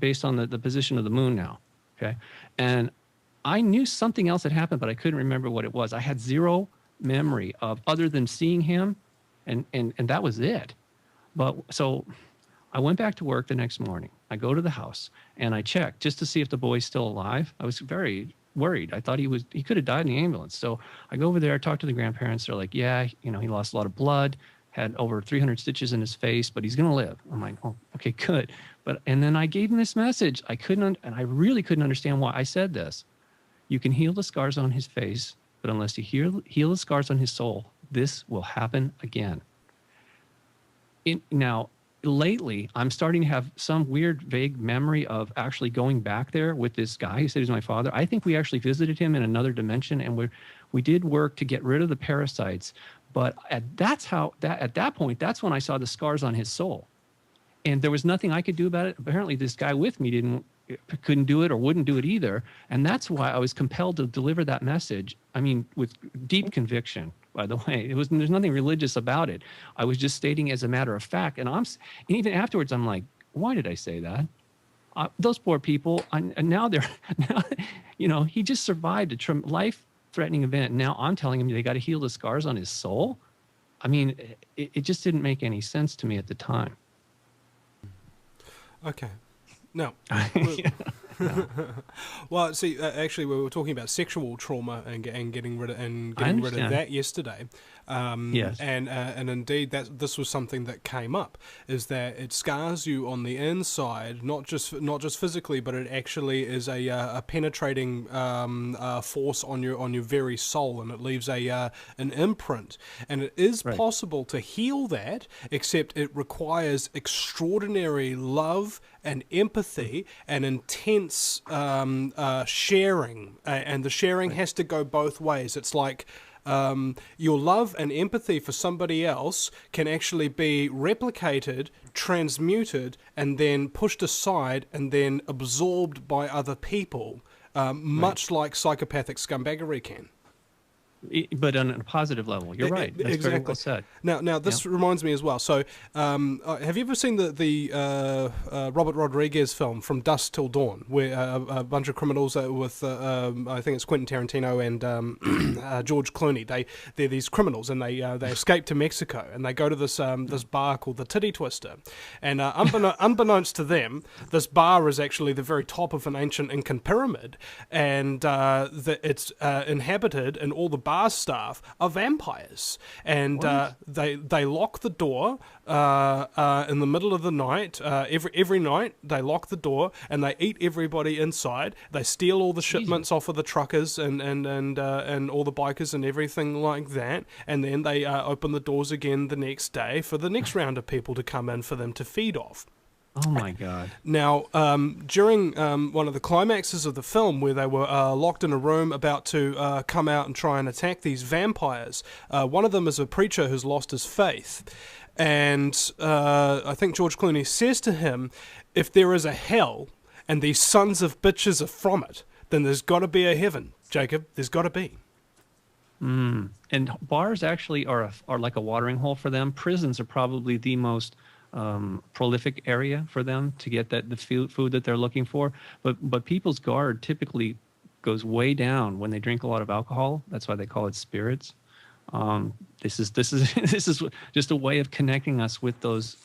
[SPEAKER 3] based on the position of the moon now. Okay. And I knew something else had happened, but I couldn't remember what it was. I had zero memory of other than seeing him. And that was it. But so I went back to work the next morning. I go to the house and I checked just to see if the boy's still alive. I was very worried. I thought he could have died in the ambulance. So I go over there, talk to the grandparents. They're like, yeah, he lost a lot of blood, had over 300 stitches in his face, but he's going to live. I'm like, oh, okay, good. And then I gave him this message. And I really couldn't understand why I said this. You can heal the scars on his face, but unless you heal the scars on his soul, this will happen again. Now, lately, I'm starting to have some weird, vague memory of actually going back there with this guy who said he's my father. I think we actually visited him in another dimension, and we did work to get rid of the parasites. But at that point, that's when I saw the scars on his soul, and there was nothing I could do about it. Apparently, this guy with me couldn't do it or wouldn't do it either, and that's why I was compelled to deliver that message. I mean, with deep conviction. By the way, there's nothing religious about it. I was just stating as a matter of fact. And even afterwards, I'm like, why did I say that? Those poor people, and now he just survived a life-threatening event. Now I'm telling him they got to heal the scars on his soul. I mean, it just didn't make any sense to me at the time.
[SPEAKER 1] Okay. No.
[SPEAKER 3] No.
[SPEAKER 1] Well, see, actually, we were talking about sexual trauma and getting rid of that yesterday.
[SPEAKER 3] Yes.
[SPEAKER 1] And indeed, this was something that came up, is that it scars you on the inside, not just physically, but it actually is a penetrating force on your very soul, and it leaves an imprint. And it is possible to heal that, except it requires extraordinary love and empathy and intense sharing, and the sharing has to go both ways. It's like your love and empathy for somebody else can actually be replicated, transmuted, and then pushed aside and then absorbed by other people, much like psychopathic scumbaggery can.
[SPEAKER 3] But on a positive level, you're right. That's
[SPEAKER 1] exactly.
[SPEAKER 3] very well said.
[SPEAKER 1] Now this reminds me as well. So, have you ever seen the Robert Rodriguez film From Dusk Till Dawn, where a bunch of criminals with I think it's Quentin Tarantino and George Clooney. They're these criminals, and they escape to Mexico, and they go to this bar called the Titty Twister, and unbeknownst to them, this bar is actually the very top of an ancient Incan pyramid, and it's inhabited, and all the bar staff are vampires, and they lock the door in the middle of the night. Every night they lock the door and they eat everybody inside. They steal all the shipments off of the truckers and all the bikers and everything like that, and then they open the doors again the next day for the next round of people to come in for them to feed off.
[SPEAKER 3] Oh my God.
[SPEAKER 1] Now, during one of the climaxes of the film where they were locked in a room about to come out and try and attack these vampires, one of them is a preacher who's lost his faith. And I think George Clooney says to him, if there is a hell and these sons of bitches are from it, then there's got to be a heaven, Jacob. There's got to be.
[SPEAKER 3] And bars actually are like a watering hole for them. Prisons are probably the most prolific area for them to get the food that they're looking for. But people's guard typically goes way down when they drink a lot of alcohol. That's why they call it spirits. This is just a way of connecting us with those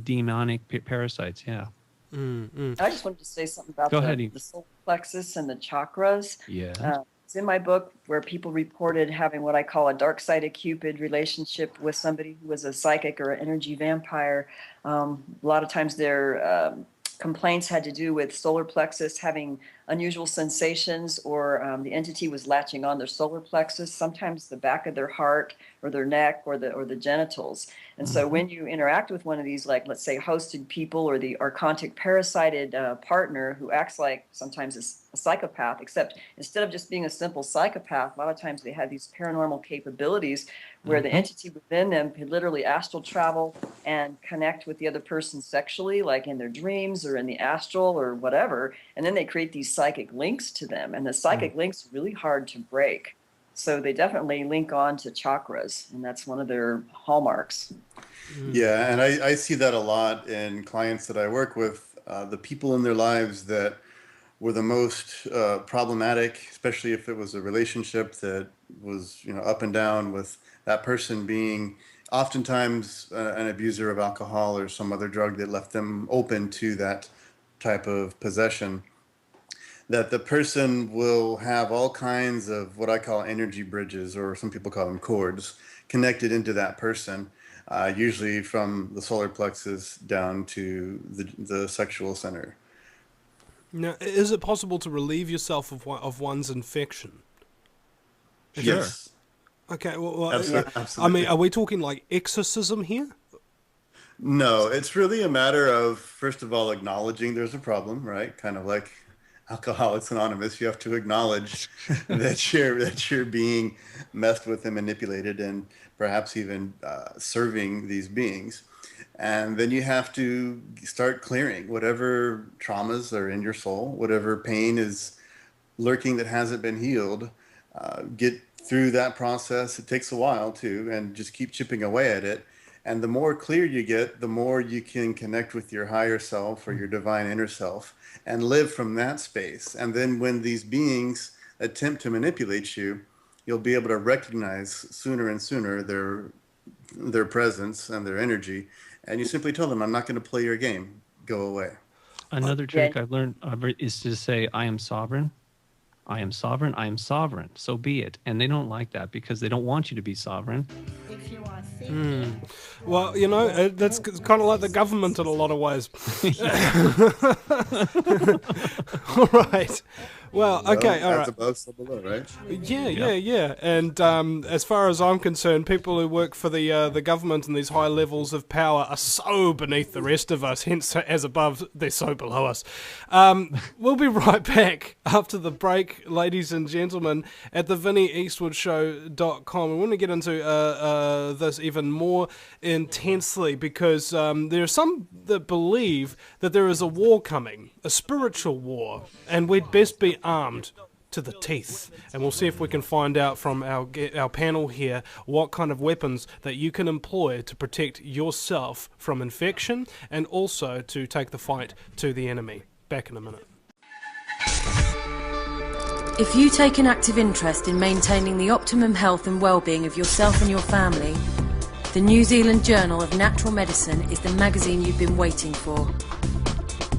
[SPEAKER 3] demonic parasites. Yeah.
[SPEAKER 2] I just wanted to say something about the solar plexus and the chakras.
[SPEAKER 3] Yeah.
[SPEAKER 2] It's in my book where people reported having what I call a dark-sided Cupid relationship with somebody who was a psychic or an energy vampire. A lot of times their complaints had to do with solar plexus having unusual sensations, or the entity was latching on their solar plexus, sometimes the back of their heart or their neck or the genitals. And so when you interact with one of these, like, let's say, hosted people or the archontic parasited partner who acts like sometimes a psychopath, except instead of just being a simple psychopath, a lot of times they have these paranormal capabilities where the entity within them can literally astral travel and connect with the other person sexually, like in their dreams or in the astral or whatever. And then they create these psychic links to them. And the psychic links are really hard to break. So they definitely link on to chakras, and that's one of their hallmarks.
[SPEAKER 4] Yeah, and I see that a lot in clients that I work with. The people in their lives that were the most problematic, especially if it was a relationship that was, up and down, with that person being oftentimes an abuser of alcohol or some other drug that left them open to that type of possession, that the person will have all kinds of what I call energy bridges, or some people call them cords, connected into that person, usually from the solar plexus down to the sexual center.
[SPEAKER 1] Now, is it possible to relieve yourself of one's infection?
[SPEAKER 4] Yes.
[SPEAKER 1] Okay, well,
[SPEAKER 4] Absolutely.
[SPEAKER 1] I mean, are we talking like exorcism here?
[SPEAKER 4] No, it's really a matter of, first of all, acknowledging there's a problem, right? Kind of like Alcoholics Anonymous. You have to acknowledge that you're being messed with and manipulated, and perhaps even serving these beings. And then you have to start clearing whatever traumas are in your soul, whatever pain is lurking that hasn't been healed. Get through that process. It takes a while too, and just keep chipping away at it. And the more clear you get, the more you can connect with your higher self or your divine inner self and live from that space. And then when these beings attempt to manipulate you, you'll be able to recognize sooner and sooner their presence and their energy. And you simply tell them, I'm not going to play your game. Go away.
[SPEAKER 3] Another trick I've learned is to say, I am sovereign. I am sovereign. I am sovereign. So be it. And they don't like that because they don't want you to be sovereign.
[SPEAKER 1] Well, that's kind of like the government in a lot of ways. All right. Well, okay, all
[SPEAKER 4] as
[SPEAKER 1] right.
[SPEAKER 4] above, so below, right?
[SPEAKER 1] Yeah. And as far as I'm concerned, people who work for the government and these high levels of power are so beneath the rest of us. Hence, as above, they're so below us. We'll be right back after the break, ladies and gentlemen, at the VinnyEastwoodShow.com. We want to get into this even more intensely because there are some that believe that there is a war coming, a spiritual war, and we'd best be armed to the teeth. And we'll see if we can find out from our panel here what kind of weapons that you can employ to protect yourself from infection and also to take the fight to the enemy. Back in a minute.
[SPEAKER 6] If you take an active interest in maintaining the optimum health and well-being of yourself and your family, the New Zealand Journal of Natural Medicine is the magazine you've been waiting for.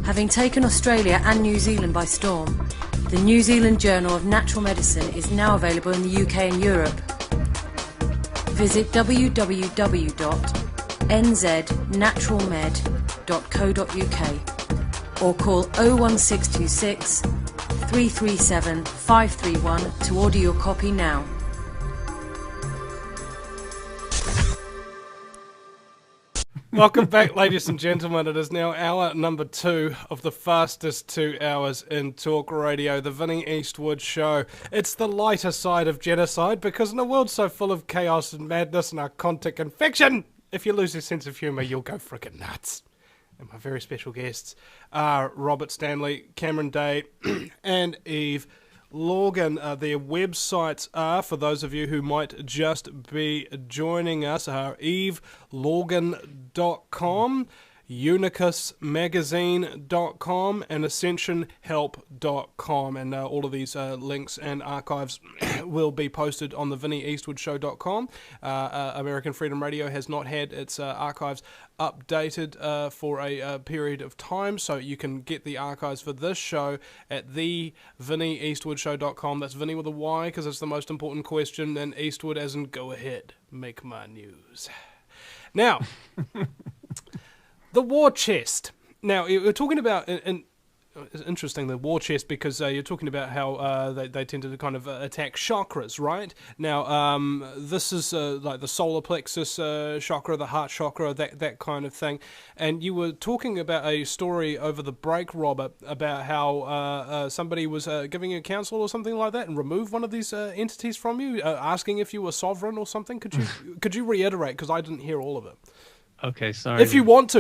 [SPEAKER 6] Having taken Australia and New Zealand by storm, the New Zealand Journal of Natural Medicine is now available in the UK and Europe. Visit www.nznaturalmed.co.uk or call 01626 337 531 to order your copy now.
[SPEAKER 1] Welcome back, ladies and gentlemen. It is now hour number 2 of the fastest 2 hours in talk radio, the Vinny Eastwood Show. It's the lighter side of genocide because in a world so full of chaos and madness, narcotic infection, if you lose your sense of humour, you'll go frickin' nuts. And my very special guests are Robert Stanley, Cameron Day, and Eve Lorgan. Their websites are, for those of you who might just be joining us, are evelorgan.com, unicusmagazine.com, and ascensionhelp.com. And all of these links and archives will be posted on the VinnyEastwoodShow.com. American Freedom Radio has not had its archives updated for a period of time, so you can get the archives for this show at the VinnyEastwoodShow.com. That's Vinny with a Y because it's the most important question, and Eastwood as in go ahead, make my news. Now, the war chest. Now, we're talking about, and it's interesting, the war chest, because you're talking about how they tend to kind of attack chakras, right? Now, this is like the solar plexus chakra, the heart chakra, that kind of thing. And you were talking about a story over the break, Robert, about how somebody was giving you counsel or something like that and removed one of these entities from you, asking if you were sovereign or something. Could you reiterate, because I didn't hear all of it?
[SPEAKER 3] Okay, sorry.
[SPEAKER 1] If you want to,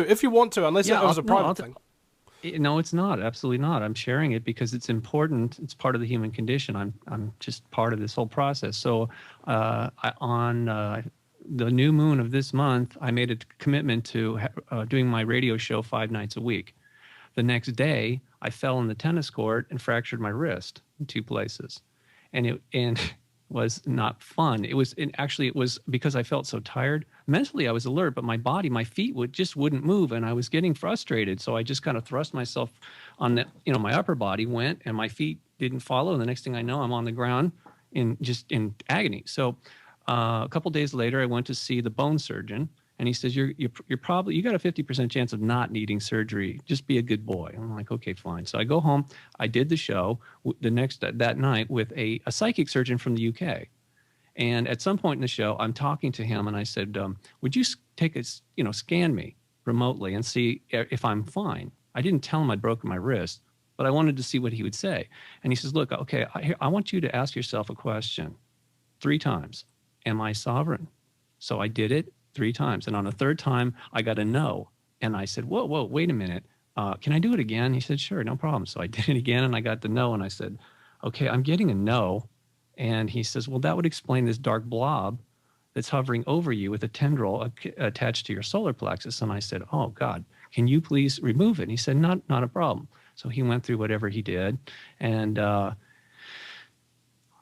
[SPEAKER 1] unless it was a private thing.
[SPEAKER 3] No, it's not. Absolutely not. I'm sharing it because it's important. It's part of the human condition. I'm just part of this whole process. So on the new moon of this month, I made a commitment to doing my radio show 5 nights a week. The next day, I fell on the tennis court and fractured my wrist in 2 places. And it was not fun. It was because I felt so tired. Mentally, I was alert, but my body, my feet wouldn't move, and I was getting frustrated. So I just kind of thrust myself on the, my upper body went, and my feet didn't follow. And the next thing I know, I'm on the ground in agony. So a couple days later, I went to see the bone surgeon, and he says, you got a 50% chance of not needing surgery. Just be a good boy. I'm like, okay, fine. So I go home. I did the show that night with a psychic surgeon from the UK. And at some point in the show, I'm talking to him, and I said, would you scan me remotely and see if I'm fine? I didn't tell him I'd broken my wrist, but I wanted to see what he would say. And he says, look, okay, I want you to ask yourself a question 3 times. Am I sovereign? So I did it 3 times. And on the 3rd time, I got a no. And I said, whoa, wait a minute. Can I do it again? He said, sure, no problem. So I did it again, and I got the no. And I said, okay, I'm getting a no. And he says, well, that would explain this dark blob that's hovering over you with a tendril attached to your solar plexus. And I said, oh, God, can you please remove it? And he said, not a problem. So he went through whatever he did. And I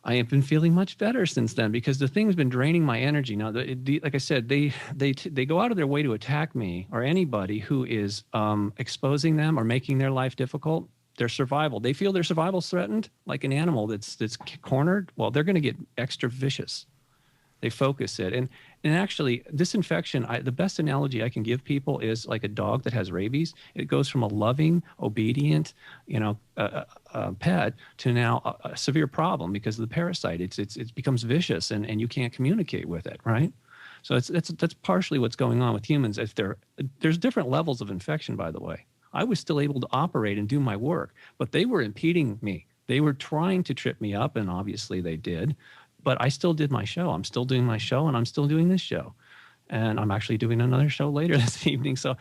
[SPEAKER 3] have been feeling much better since then because the thing's been draining my energy. Now, like I said, they go out of their way to attack me or anybody who is exposing them or making their life difficult. Their survival. They feel their survival's threatened, like an animal that's cornered. Well, they're going to get extra vicious. They focus it, And actually, this infection, the best analogy I can give people is like a dog that has rabies. It goes from a loving, obedient, pet to now a severe problem because of the parasite. It becomes vicious, and you can't communicate with it, right? So that's partially what's going on with humans. There's different levels of infection, by the way. I was still able to operate and do my work, but they were impeding me. They were trying to trip me up, and obviously they did. But I still did my show. I'm still doing my show, and I'm still doing this show. And I'm actually doing another show later this evening. So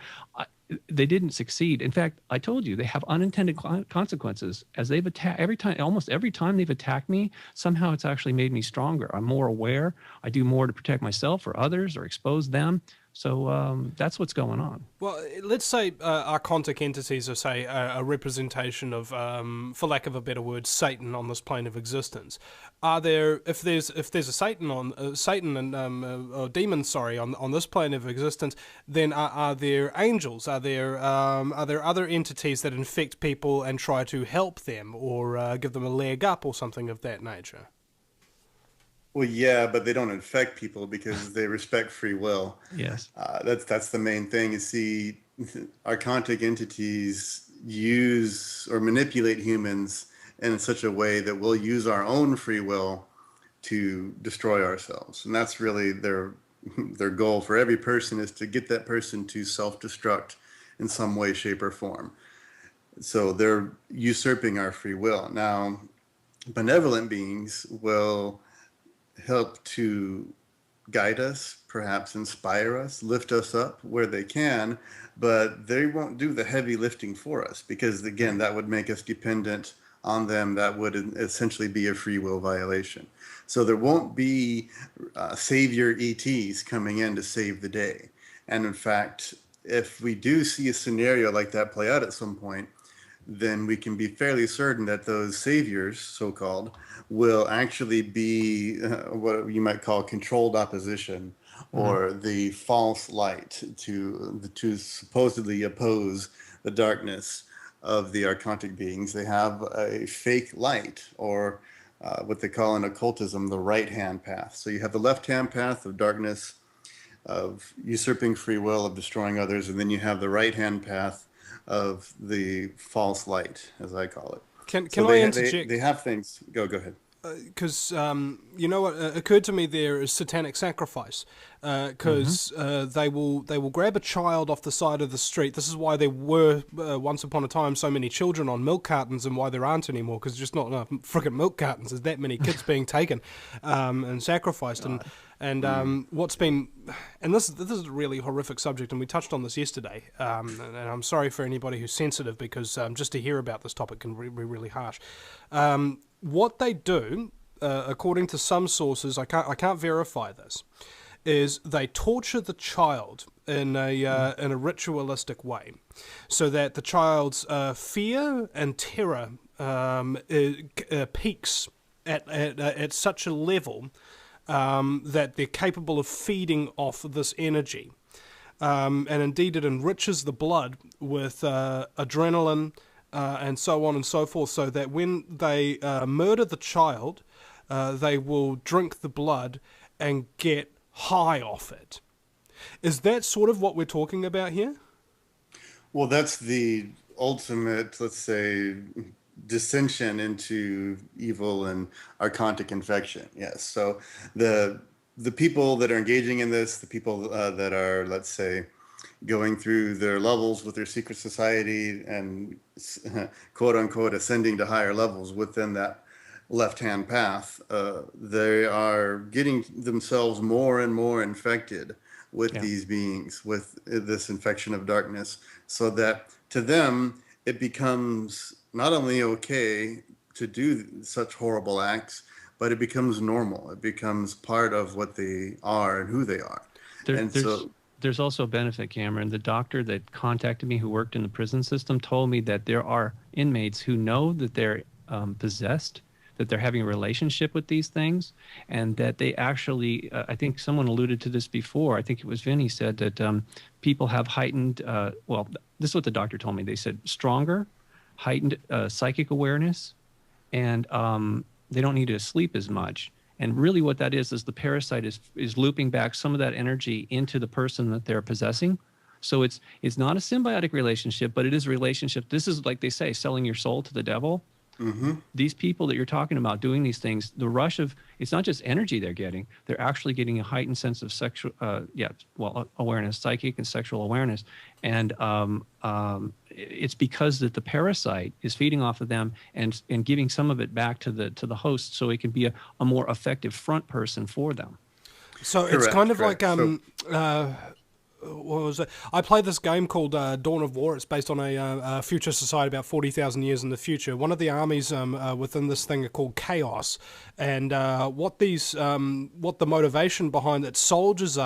[SPEAKER 3] they didn't succeed. In fact, I told you, they have unintended consequences. As they've attacked, almost every time they've attacked me, somehow it's actually made me stronger. I'm more aware. I do more to protect myself or others or expose them. So that's what's going on.
[SPEAKER 1] Well, let's say archontic entities are, say, a representation of, for lack of a better word, Satan on this plane of existence. Are there, if there's a Satan on or demon, sorry, on this plane of existence, then are there angels? Are there other entities that infect people and try to help them or give them a leg up or something of that nature?
[SPEAKER 4] Well, yeah, but they don't infect people because they respect free will.
[SPEAKER 3] Yes.
[SPEAKER 4] That's the main thing. You see, archontic entities use or manipulate humans in such a way that we'll use our own free will to destroy ourselves. And that's really their goal for every person, is to get that person to self-destruct in some way, shape, or form. So they're usurping our free will. Now, benevolent beings will help to guide us, perhaps inspire us, lift us up where they can, but they won't do the heavy lifting for us because, again, that would make us dependent on them. That would essentially be a free will violation. So there won't be savior ETs coming in to save the day. And in fact, if we do see a scenario like that play out at some point, then we can be fairly certain that those saviors, so-called, will actually be what you might call controlled opposition, or the false light to supposedly oppose the darkness of the archontic beings. They have a fake light, or what they call in occultism the right-hand path. So you have the left-hand path of darkness, of usurping free will, of destroying others, and then you have the right-hand path of the false light, as I call it.
[SPEAKER 1] Can I interject?
[SPEAKER 4] They have things. Go ahead.
[SPEAKER 1] Because you know what occurred to me there is satanic sacrifice. Because they will grab a child off the side of the street. This is why there were once upon a time so many children on milk cartons, and why there aren't anymore. Because there's just not enough frickin' milk cartons. There's that many kids being taken and sacrificed. And what's been, and this is a really horrific subject, and we touched on this yesterday. And I'm sorry for anybody who's sensitive, because just to hear about this topic can be really harsh. What they do, according to some sources, I can't verify this, is they torture the child in a ritualistic way, so that the child's fear and terror peaks at such a level that they're capable of feeding off this energy, and indeed it enriches the blood with adrenaline and so on and so forth, so that when they murder the child, they will drink the blood and get high off it. Is that sort of what we're talking about here? Well,
[SPEAKER 4] that's the ultimate, let's say, dissension into evil and archontic infection. Yes. So the people that are engaging in this, the people that are, let's say, going through their levels with their secret society and quote unquote ascending to higher levels within that left-hand path, they are getting themselves more and more infected with these beings, with this infection of darkness, so that to them it becomes not only okay to do such horrible acts, but it becomes normal. It becomes part of what they are and who they are.
[SPEAKER 3] There's also a benefit, Cameron. The doctor that contacted me, who worked in the prison system, told me that there are inmates who know that they're possessed, that they're having a relationship with these things, and that they actually, I think someone alluded to this before, I think it was Vinny, said that people have heightened, well, this is what the doctor told me. They said stronger, heightened psychic awareness, and they don't need to sleep as much. And really what that is the parasite is looping back some of that energy into the person that they're possessing. So it's not a symbiotic relationship, but it is a relationship. This is, like they say, selling your soul to the devil.
[SPEAKER 4] Mm-hmm.
[SPEAKER 3] These people that you're talking about doing these things, the rush of, it's not just energy they're getting, they're actually getting a heightened sense of sexual, awareness, psychic and sexual awareness. And it's because that the parasite is feeding off of them and giving some of it back to the host, so it can be a more effective front person for them.
[SPEAKER 1] So it's kind of like what was it? I played this game called Dawn of War. It's based on a future society about 40,000 years in the future. One of the armies within this thing are called Chaos, and what the motivation behind its soldiers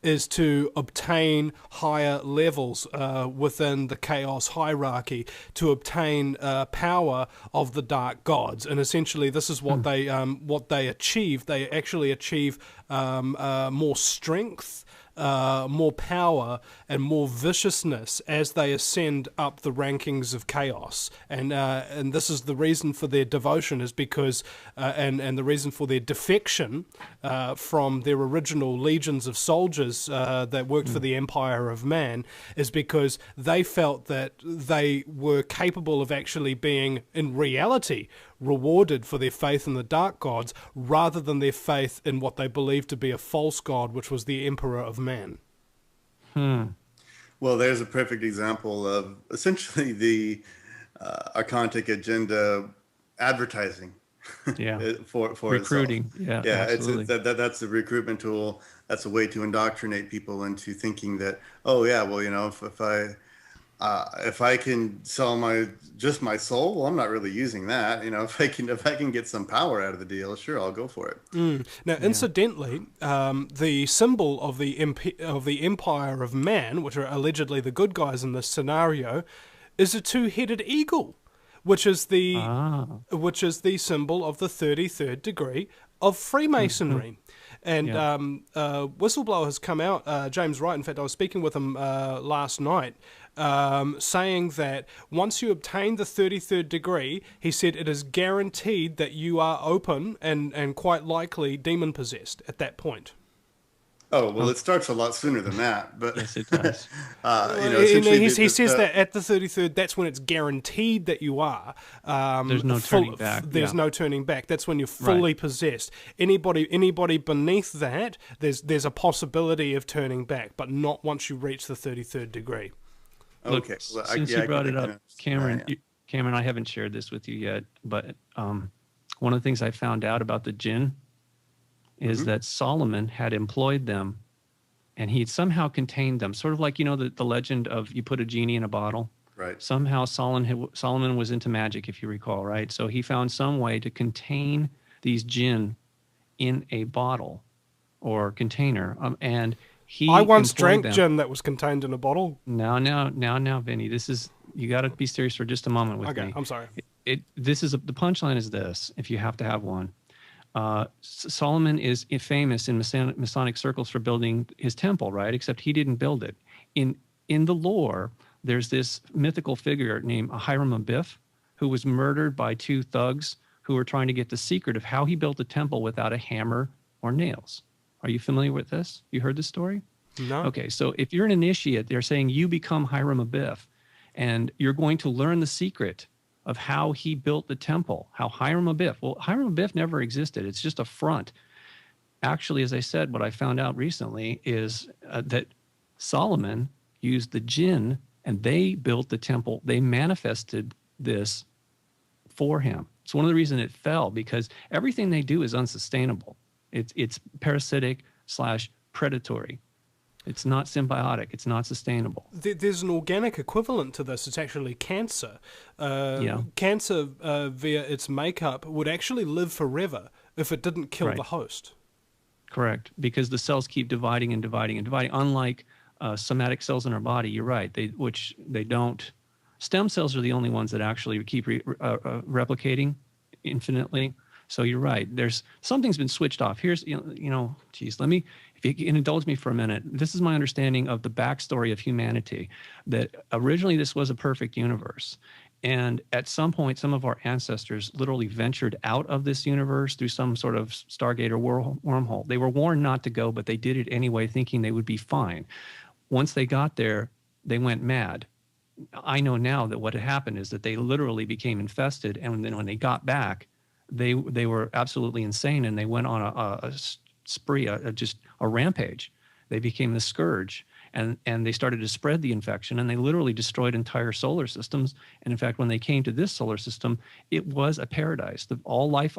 [SPEAKER 1] is to obtain higher levels within the Chaos hierarchy, to obtain power of the dark gods. And essentially, this is what they achieve. They actually achieve more strength, more power and more viciousness as they ascend up the rankings of Chaos, and this is the reason for their devotion, is because and the reason for their defection from their original legions of soldiers that worked for the Empire of Man, is because they felt that they were capable of actually being, in reality, rewarded for their faith in the dark gods rather than their faith in what they believed to be a false god, which was the Emperor of Man.
[SPEAKER 4] Well, there's a perfect example of essentially the Archontic agenda advertising.
[SPEAKER 3] Yeah.
[SPEAKER 4] for
[SPEAKER 3] recruiting.
[SPEAKER 4] Itself.
[SPEAKER 3] Yeah. Absolutely.
[SPEAKER 4] That's the recruitment tool. That's a way to indoctrinate people into thinking that, oh yeah, well, you know, if I can sell my soul, well, I'm not really using that. You know, if I can get some power out of the deal, sure, I'll go for it.
[SPEAKER 1] Now, incidentally, the symbol of the Empire of Man, which are allegedly the good guys in this scenario, is a two-headed eagle, which is the symbol of the 33rd degree of Freemasonry. And Whistleblower has come out, James Wright, in fact, I was speaking with him last night, saying that once you obtain the 33rd degree, he said it is guaranteed that you are open and quite likely demon-possessed at that point.
[SPEAKER 4] Oh, well, it starts a lot sooner than that. But
[SPEAKER 3] yes, it does.
[SPEAKER 1] He says that at the 33rd, that's when it's guaranteed that you are.
[SPEAKER 3] There's no turning back.
[SPEAKER 1] There's no turning back. That's when you're fully possessed. Anybody beneath that, there's a possibility of turning back, but not once you reach the 33rd degree.
[SPEAKER 3] Look,
[SPEAKER 4] okay. Well,
[SPEAKER 3] since you brought it up, Cameron, Cameron, I haven't shared this with you yet, but one of the things I found out about the jinn is that Solomon had employed them, and he'd somehow contained them, sort of like, you know, the legend of you put a genie in a bottle.
[SPEAKER 4] Right.
[SPEAKER 3] Somehow Solomon was into magic, if you recall, right? So he found some way to contain these jinn in a bottle or container, and
[SPEAKER 1] I once drank gin that was contained in a bottle.
[SPEAKER 3] Now, Vinny, you got to be serious for just a moment with me.
[SPEAKER 1] Okay, I'm sorry.
[SPEAKER 3] The punchline is this, if you have to have one. Solomon is famous in Masonic circles for building his temple, right? Except he didn't build it. In the lore, there's this mythical figure named Hiram Abiff, who was murdered by two thugs who were trying to get the secret of how he built the temple without a hammer or nails. Are you familiar with this? You heard this story?
[SPEAKER 1] No.
[SPEAKER 3] Okay, so if you're an initiate, they're saying you become Hiram Abiff, and you're going to learn the secret of how he built the temple, how Hiram Abiff. Well, Hiram Abiff never existed. It's just a front. Actually, as I said, what I found out recently is that Solomon used the jinn, and they built the temple. They manifested this for him. It's one of the reasons it fell, because everything they do is unsustainable. It's parasitic / predatory. It's not symbiotic. It's not sustainable.
[SPEAKER 1] There's an organic equivalent to this. It's actually cancer. Cancer, via its makeup, would actually live forever if it didn't kill the host.
[SPEAKER 3] Correct, because the cells keep dividing and dividing and dividing. Unlike somatic cells in our body, you're right, they don't. Stem cells are the only ones that actually keep replicating infinitely. So you're right. Something's been switched off. Here's, geez, if you can indulge me for a minute. This is my understanding of the backstory of humanity, that originally this was a perfect universe. And at some point, some of our ancestors literally ventured out of this universe through some sort of Stargate or wormhole. They were warned not to go, but they did it anyway, thinking they would be fine. Once they got there, they went mad. I know now that what had happened is that they literally became infested, and then when they got back, they were absolutely insane, and they went on a spree, just a rampage. They became the scourge, and they started to spread the infection, and they literally destroyed entire solar systems. And in fact, when they came to this solar system, it was a paradise. All life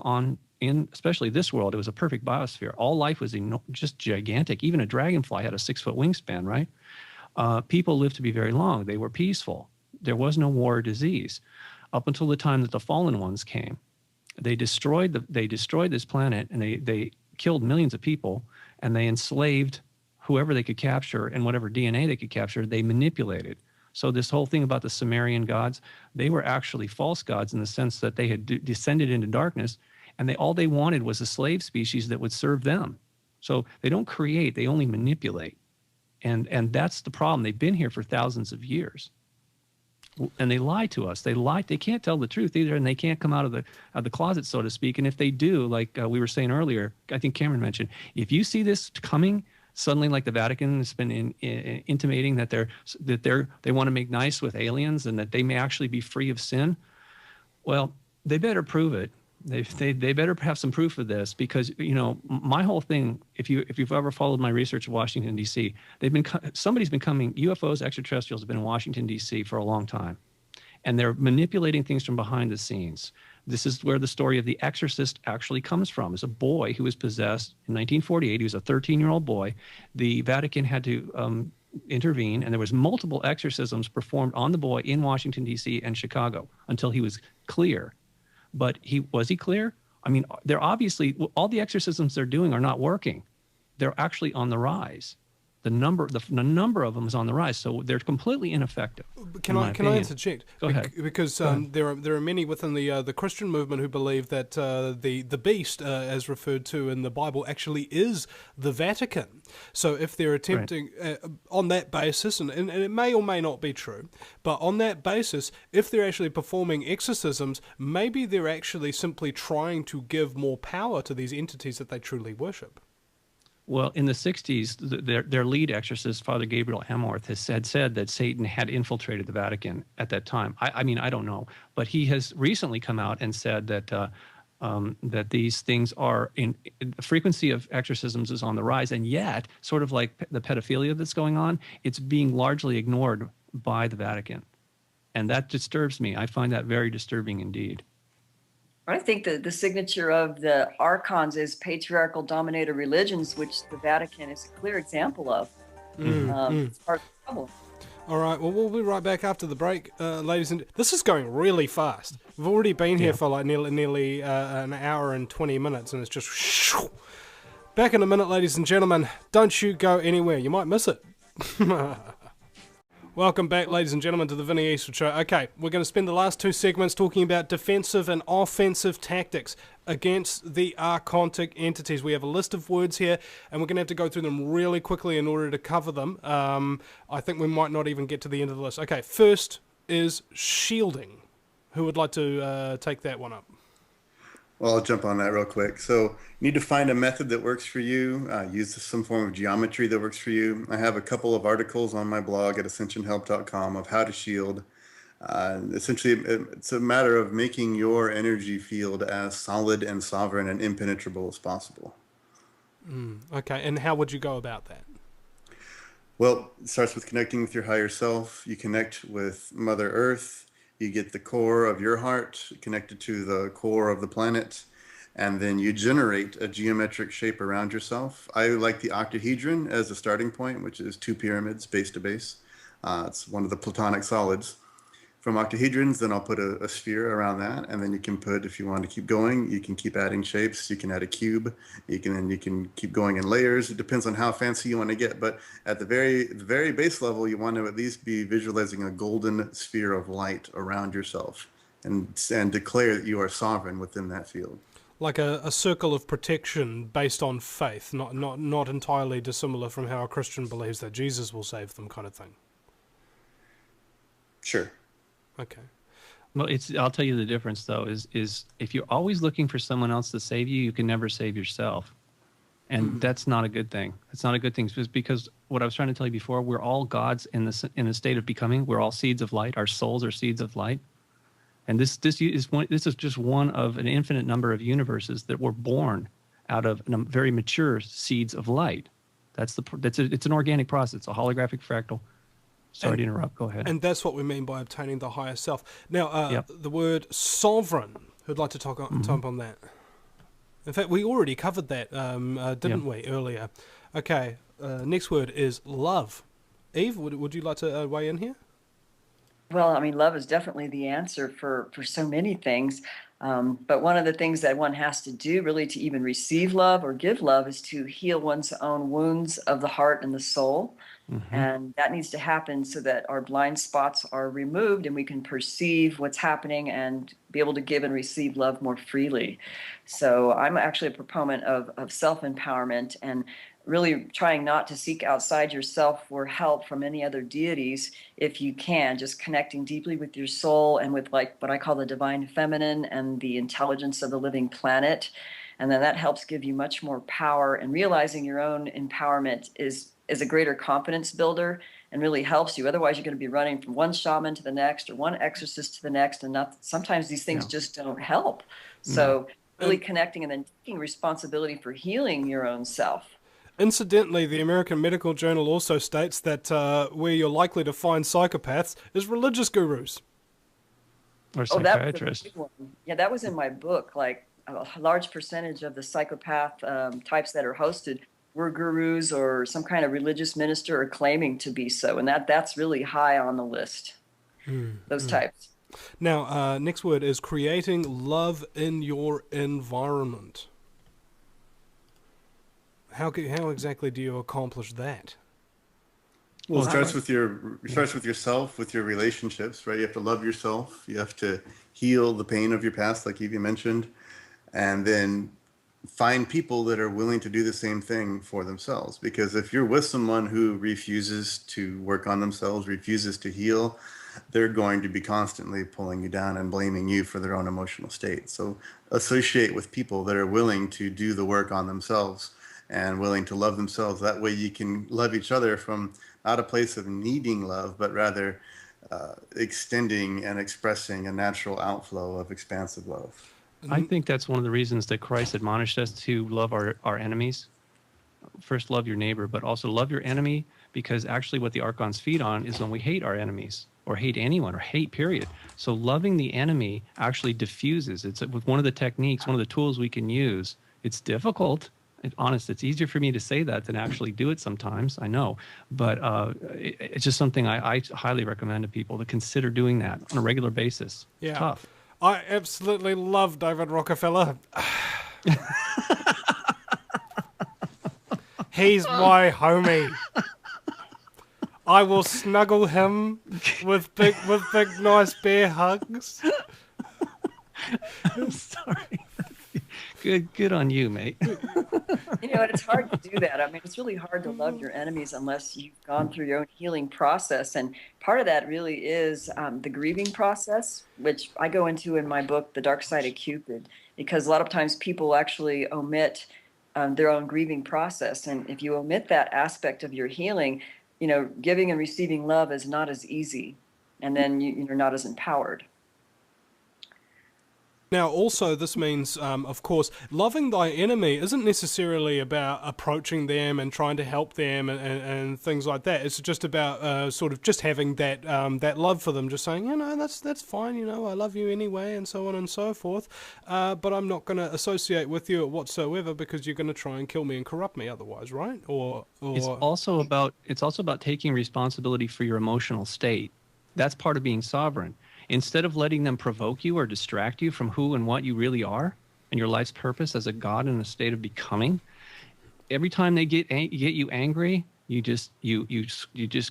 [SPEAKER 3] in especially this world, it was a perfect biosphere. All life was just gigantic. Even a dragonfly had a 6-foot wingspan, right? People lived to be very long. They were peaceful. There was no war or disease up until the time that the fallen ones came. They destroyed this planet, and they killed millions of people, and they enslaved whoever they could capture, and whatever DNA they could capture, they manipulated. So this whole thing about the Sumerian gods, they were actually false gods in the sense that they had descended into darkness, and all they wanted was a slave species that would serve them. So they don't create, they only manipulate. And that's the problem. They've been here for thousands of years. And they lie to us. They can't tell the truth either, and they can't come out of the closet, so to speak. And if they do, like we were saying earlier, I think Cameron mentioned, if you see this coming suddenly, like the Vatican has been intimating that they want to make nice with aliens and that they may actually be free of sin, well, they better prove it. They better have some proof of this, because my whole thing, if you've ever followed my research of Washington D.C., somebody's been coming. UFOs, extraterrestrials have been in Washington D.C. for a long time, and they're manipulating things from behind the scenes. This is where the story of The Exorcist actually comes from. It's a boy who was possessed in 1948. He was a 13-year-old boy. The Vatican had to intervene, and there was multiple exorcisms performed on the boy in Washington D.C. and Chicago until he was clear. But was he clear? I mean, they're obviously, all the exorcisms they're doing are not working. They're actually on the rise. The number of them is on the rise, so they're completely ineffective.
[SPEAKER 1] Can I interject?
[SPEAKER 3] Go ahead.
[SPEAKER 1] Because there are many within the Christian movement who believe that the beast, as referred to in the Bible, actually is the Vatican. So if they're attempting on that basis, and it may or may not be true, but on that basis, if they're actually performing exorcisms, maybe they're actually simply trying to give more power to these entities that they truly worship.
[SPEAKER 3] Well, in the 60s, their lead exorcist, Father Gabriel Amorth, had said that Satan had infiltrated the Vatican at that time. I mean, I don't know. But he has recently come out and said that that these things are the frequency of exorcisms is on the rise. And yet, sort of like the pedophilia that's going on, it's being largely ignored by the Vatican. And that disturbs me. I find that very disturbing indeed.
[SPEAKER 2] I think the signature of the Archons is patriarchal dominator religions, which the Vatican is a clear example of. It's part of the problem.
[SPEAKER 1] All right, well, we'll be right back after the break, ladies and... This is going really fast. We've already been here for like nearly an hour and 20 minutes, and it's just... Back in a minute, ladies and gentlemen. Don't you go anywhere. You might miss it. Welcome back, ladies and gentlemen, to the Vinny Eastwood Show. Okay, we're going to spend the last two segments talking about defensive and offensive tactics against the archontic entities. We have a list of words here, and we're going to have to go through them really quickly in order to cover them. I think we might not even get to the end of the list. Okay, first is shielding. Who would like to take that one up?
[SPEAKER 4] Well, I'll jump on that real quick. So you need to find a method that works for you. Use some form of geometry that works for you. I have a couple of articles on my blog at ascensionhelp.com of how to shield. Essentially, it's a matter of making your energy field as solid and sovereign and impenetrable as possible.
[SPEAKER 1] Okay, and how would you go about that?
[SPEAKER 4] Well, it starts with connecting with your higher self. You connect with Mother Earth. You get the core of your heart connected to the core of the planet, and then you generate a geometric shape around yourself. I like the octahedron as a starting point, which is 2 pyramids base to base. It's one of the platonic solids. From octahedrons, then I'll put a sphere around that, and then you can put, if you want to keep going, you can keep adding shapes. You can add a cube. You can keep going in layers. It depends on how fancy you want to get, but at the very base level, you want to at least be visualizing a golden sphere of light around yourself, and declare that you are sovereign within that field.
[SPEAKER 1] Like a circle of protection based on faith, not entirely dissimilar from how a Christian believes that Jesus will save them, kind of thing.
[SPEAKER 4] Sure.
[SPEAKER 1] Okay.
[SPEAKER 3] Well, I'll tell you the difference though, is if you're always looking for someone else to save you, you can never save yourself. And that's not a good thing. It's not a good thing because what I was trying to tell you before, we're all gods in a state of becoming. We're all seeds of light. Our souls are seeds of light. And this is just one of an infinite number of universes that were born out of very mature seeds of light. It's an organic process. It's a holographic fractal. Sorry to interrupt. Go ahead.
[SPEAKER 1] And that's what we mean by obtaining the higher self. Now, the word sovereign. Who'd like to talk on that? In fact, we already covered that, didn't we, earlier? Okay, next word is love. Eve, would you like to weigh in here?
[SPEAKER 2] Well, I mean, love is definitely the answer for so many things. But one of the things that one has to do really to even receive love or give love is to heal one's own wounds of the heart and the soul. And that needs to happen so that our blind spots are removed and we can perceive what's happening and be able to give and receive love more freely. So I'm actually a proponent of self-empowerment and really trying not to seek outside yourself for help from any other deities if you can, just connecting deeply with your soul and with like what I call the divine feminine and the intelligence of the living planet. And then that helps give you much more power, and realizing your own empowerment is a greater confidence builder and really helps you. Otherwise, you're going to be running from one shaman to the next or one exorcist to the next, and sometimes these things just don't help. So really connecting and then taking responsibility for healing your own self.
[SPEAKER 1] Incidentally, the American Medical Journal also states that where you're likely to find psychopaths is religious gurus.
[SPEAKER 3] Or psychiatrists.
[SPEAKER 2] That was a big one. Yeah, that was in my book. Like a large percentage of the psychopath types that are hosted were gurus or some kind of religious minister or claiming to be so. And that's really high on the list, those types.
[SPEAKER 1] Now, next word is creating love in your environment. How exactly do you accomplish that?
[SPEAKER 4] Well, it starts with yourself, with your relationships, right? You have to love yourself. You have to heal the pain of your past, like Evie mentioned, and then find people that are willing to do the same thing for themselves. Because if you're with someone who refuses to work on themselves, refuses to heal, they're going to be constantly pulling you down and blaming you for their own emotional state. So associate with people that are willing to do the work on themselves and willing to love themselves. That way you can love each other from not a place of needing love, but rather extending and expressing a natural outflow of expansive love.
[SPEAKER 3] I think that's one of the reasons that Christ admonished us to love our enemies. First, love your neighbor, but also love your enemy, because actually what the Archons feed on is when we hate our enemies or hate anyone or hate, period. So loving the enemy actually diffuses. It's one of the techniques, one of the tools we can use. It's difficult. It's easier for me to say that than actually do it sometimes, I know. But it's just something I highly recommend to people to consider doing that on a regular basis.
[SPEAKER 1] Yeah.
[SPEAKER 3] It's tough.
[SPEAKER 1] I absolutely love David Rockefeller. He's my homie. I will snuggle him with big nice bear hugs.
[SPEAKER 3] I'm sorry. Good on you, mate.
[SPEAKER 2] You know, it's hard to do that. I mean, it's really hard to love your enemies unless you've gone through your own healing process. And part of that really is the grieving process, which I go into in my book, The Dark Side of Cupid, because a lot of times people actually omit their own grieving process. And if you omit that aspect of your healing, you know, giving and receiving love is not as easy. And then you're not as empowered.
[SPEAKER 1] Now, also, this means, of course, loving thy enemy isn't necessarily about approaching them and trying to help them and things like that. It's just about sort of just having that that love for them, just saying, you know, that's fine, you know, I love you anyway, and so on and so forth. But I'm not going to associate with you whatsoever because you're going to try and kill me and corrupt me otherwise, right? Or
[SPEAKER 3] it's also about taking responsibility for your emotional state. That's part of being sovereign. Instead of letting them provoke you or distract you from who and what you really are and your life's purpose as a god in a state of becoming, every time they get you angry, you just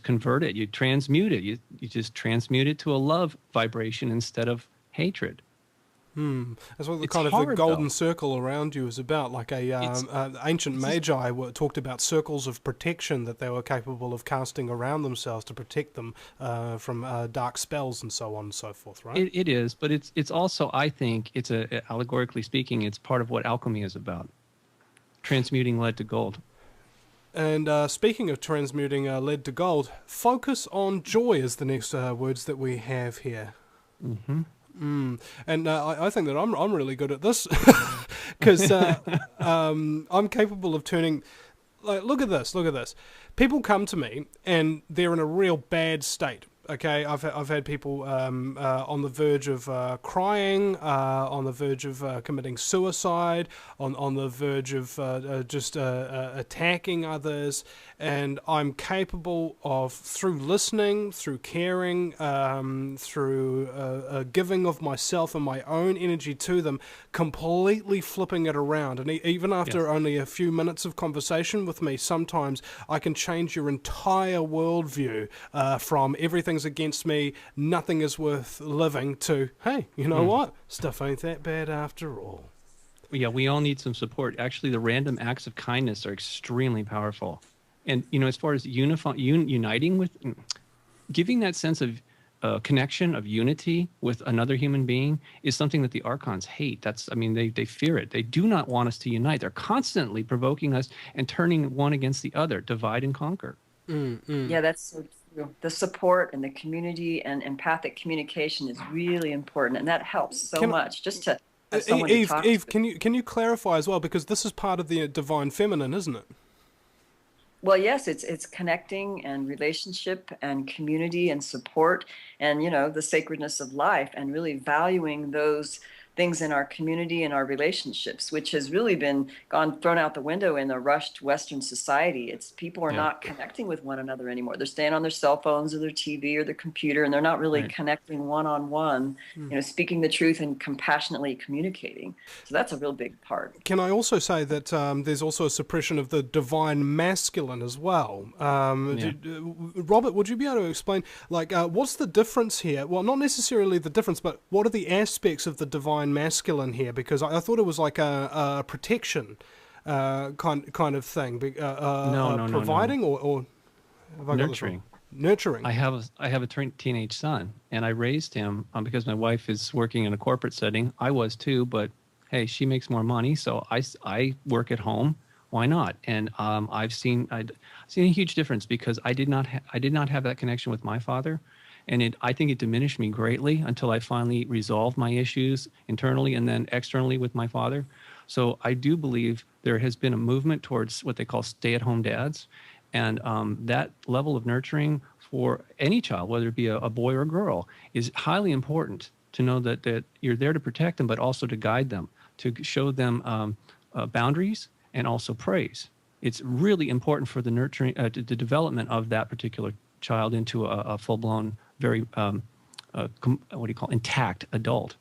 [SPEAKER 3] convert it, you transmute it, you just transmute it to a love vibration instead of hatred.
[SPEAKER 1] That's what the
[SPEAKER 3] It's
[SPEAKER 1] kind of the
[SPEAKER 3] hard,
[SPEAKER 1] golden
[SPEAKER 3] though.
[SPEAKER 1] circle around you is about. Like ancient magi talked about circles of protection that they were capable of casting around themselves to protect them from dark spells and so on and so forth, right?
[SPEAKER 3] It is, but it's also, I think, it's allegorically speaking, it's part of what alchemy is about. Transmuting lead to gold.
[SPEAKER 1] And speaking of transmuting lead to gold, focus on joy is the next words that we have here.
[SPEAKER 3] Mm-hmm.
[SPEAKER 1] And I think that I'm really good at this because I'm capable of turning. Like, look at this. People come to me and they're in a real bad state. Okay, I've had people on the verge of crying, on the verge of committing suicide, on the verge of just attacking others, and I'm capable of, through listening, through caring, through giving of myself and my own energy to them, completely flipping it around. And even after only a few minutes of conversation with me, sometimes I can change your entire worldview from everything's against me, nothing is worth living, to, hey, you know what? Stuff ain't that bad after all.
[SPEAKER 3] Yeah, we all need some support. Actually, the random acts of kindness are extremely powerful. And, as far as uniting with, giving that sense of connection, of unity with another human being is something that the Archons hate. They fear it. They do not want us to unite. They're constantly provoking us and turning one against the other, divide and conquer.
[SPEAKER 2] Yeah, that's so true. The support and the community and empathic communication is really important, and that helps so much. Just to have someone to talk
[SPEAKER 1] Eve,
[SPEAKER 2] to.
[SPEAKER 1] can you clarify as well, because this is part of the divine feminine, isn't it?
[SPEAKER 2] Well, yes, it's connecting and relationship and community and support and, the sacredness of life, and really valuing those things in our community and our relationships, which has really been thrown out the window in a rushed Western society. It's people are not connecting with one another anymore. They're staying on their cell phones or their TV or their computer, and they're not really connecting one-on-one, speaking the truth and compassionately communicating. So that's a real big part.
[SPEAKER 1] Can I also say that there's also a suppression of the divine masculine as well? Robert, would you be able to explain, what's the difference here? Well, not necessarily the difference, but what are the aspects of the divine masculine here? Because I thought it was like a protection kind of thing. Providing
[SPEAKER 3] no.
[SPEAKER 1] or have I
[SPEAKER 3] Nurturing.
[SPEAKER 1] Nurturing.
[SPEAKER 3] I have a teenage son, and I raised him because my wife is working in a corporate setting. I was too, but hey, she makes more money, so I work at home. Why not? And I've seen a huge difference, because I did not have that connection with my father. And I think it diminished me greatly until I finally resolved my issues internally and then externally with my father. So I do believe there has been a movement towards what they call stay-at-home dads. And that level of nurturing for any child, whether it be a boy or a girl, is highly important, to know that you're there to protect them, but also to guide them, to show them boundaries and also praise. It's really important for the nurturing, the development of that particular child into a full-blown, very intact adult.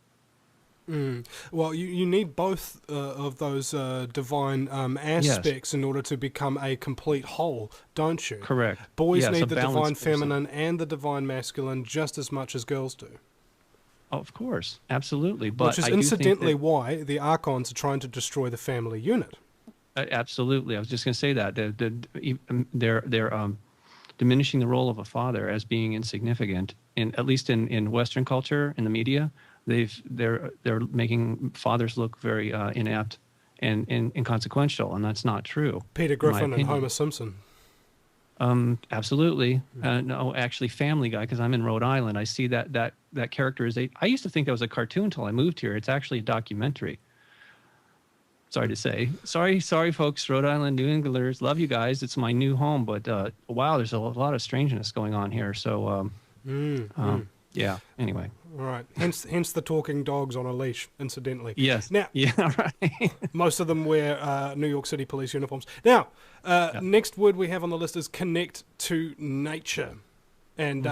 [SPEAKER 1] Well, you need both of those divine aspects in order to become a complete whole, don't you?
[SPEAKER 3] Correct.
[SPEAKER 1] Boys need the divine feminine and the divine masculine just as much as girls do.
[SPEAKER 3] Of course, absolutely. But
[SPEAKER 1] which is incidentally why the Archons are trying to destroy the family unit.
[SPEAKER 3] Absolutely. I was just going to say that. They're diminishing the role of a father as being insignificant. At least in Western culture, in the media, they're making fathers look very inept and inconsequential, and that's not true.
[SPEAKER 1] Peter Griffin and Homer Simpson.
[SPEAKER 3] Absolutely. No, actually, Family Guy, because I'm in Rhode Island. I see that characterization. I used to think that was a cartoon until I moved here. It's actually a documentary. Sorry to say. Sorry, folks. Rhode Island, New Englanders, love you guys. It's my new home, but wow, there's a lot of strangeness going on here. So, yeah. Anyway.
[SPEAKER 1] All right. Hence the talking dogs on a leash. Incidentally.
[SPEAKER 3] Yes.
[SPEAKER 1] Now.
[SPEAKER 3] Yeah. Right. Most
[SPEAKER 1] of them wear New York City police uniforms. Now, next word we have on the list is connect to nature. And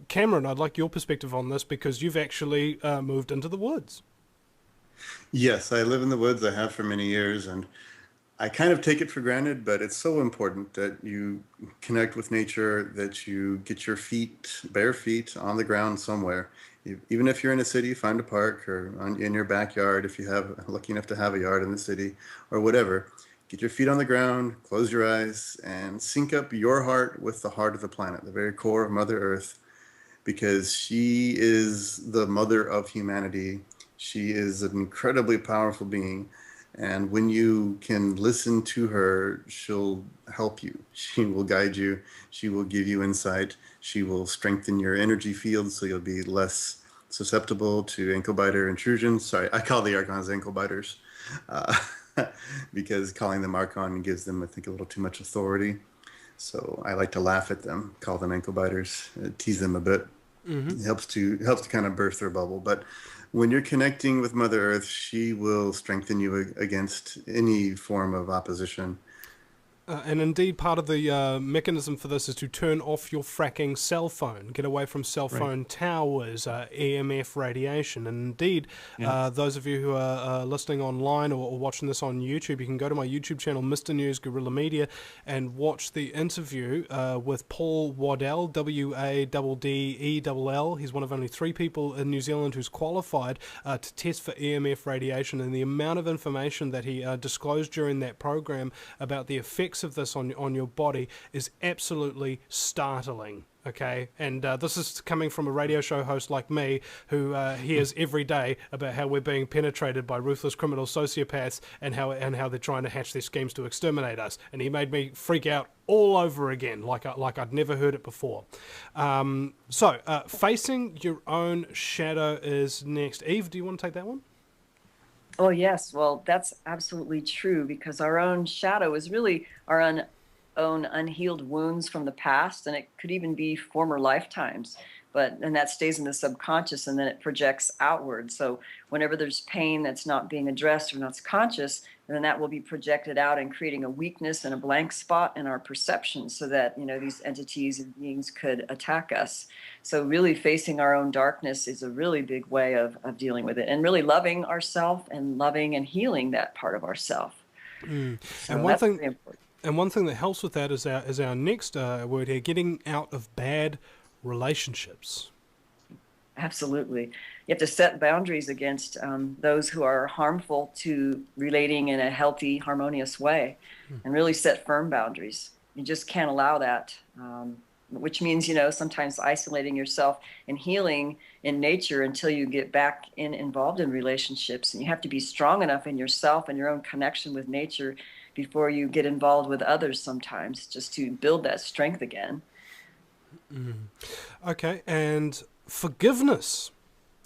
[SPEAKER 1] Cameron, I'd like your perspective on this, because you've actually moved into the woods.
[SPEAKER 4] Yes, I live in the woods. I have for many years, and I kind of take it for granted, but it's so important that you connect with nature, that you get your feet, bare feet, on the ground somewhere. Even if you're in a city, find a park or in your backyard, if you have lucky enough to have a yard in the city or whatever. Get your feet on the ground, close your eyes, and sync up your heart with the heart of the planet, the very core of Mother Earth, because she is the mother of humanity. She is an incredibly powerful being. And when you can listen to her, she'll help you. She will guide you. She will give you insight. She will strengthen your energy field so you'll be less susceptible to ankle biter intrusions. Sorry, I call the Archons ankle biters because calling them Archon gives them, I think, a little too much authority. So I like to laugh at them, call them ankle biters, tease them a bit. It helps to kind of burst their bubble. But when you're connecting with Mother Earth, she will strengthen you against any form of opposition.
[SPEAKER 1] And indeed, part of the mechanism for this is to turn off your fracking cell phone, get away from cell phone towers, EMF radiation. And indeed, those of you who are listening online or watching this on YouTube, you can go to my YouTube channel, Mr. News Guerrilla Media, and watch the interview with Paul Waddell, Waddell. He's one of only 3 people in New Zealand who's qualified to test for EMF radiation, and the amount of information that he disclosed during that program about the effects of this on your body is absolutely startling. Okay, and this is coming from a radio show host like me who hears every day about how we're being penetrated by ruthless criminal sociopaths and how they're trying to hatch their schemes to exterminate us. And he made me freak out all over again, like I'd never heard it before. So facing your own shadow is next. Eve, do you want to take that one?
[SPEAKER 2] Oh, yes. Well, that's absolutely true, because our own shadow is really our own unhealed wounds from the past, and it could even be former lifetimes. And that stays in the subconscious, and then it projects outward. So whenever there's pain that's not being addressed or not conscious, then that will be projected out and creating a weakness and a blank spot in our perception, so that, these entities and beings could attack us. So really facing our own darkness is a really big way of dealing with it, and really loving ourselves and loving and healing that part of ourselves. So
[SPEAKER 1] and
[SPEAKER 2] that's really important.
[SPEAKER 1] And one thing that helps with that is our next word here: getting out of bad relationships.
[SPEAKER 2] Absolutely. You have to set boundaries against those who are harmful to relating in a healthy, harmonious way, and really set firm boundaries. You just can't allow that, which means, sometimes isolating yourself and healing in nature until you get back involved in relationships. And you have to be strong enough in yourself and your own connection with nature before you get involved with others sometimes, just to build that strength again.
[SPEAKER 1] Okay, and forgiveness.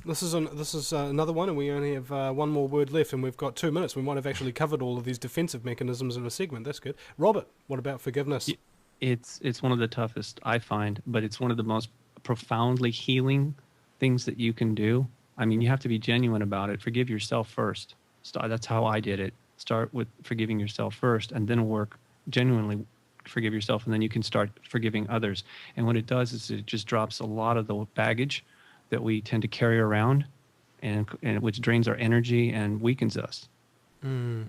[SPEAKER 1] This is another one, and we only have one more word left, and we've got 2 minutes. We might have actually covered all of these defensive mechanisms in a segment. That's good. Robert, what about forgiveness?
[SPEAKER 3] It's one of the toughest, I find, but it's one of the most profoundly healing things that you can do. I mean, you have to be genuine about it. Forgive yourself first. That's how I did it. Start with forgiving yourself first, and then work genuinely. Forgive yourself, and then you can start forgiving others. And what it does is it just drops a lot of the baggage that we tend to carry around, and which drains our energy and weakens us.
[SPEAKER 1] And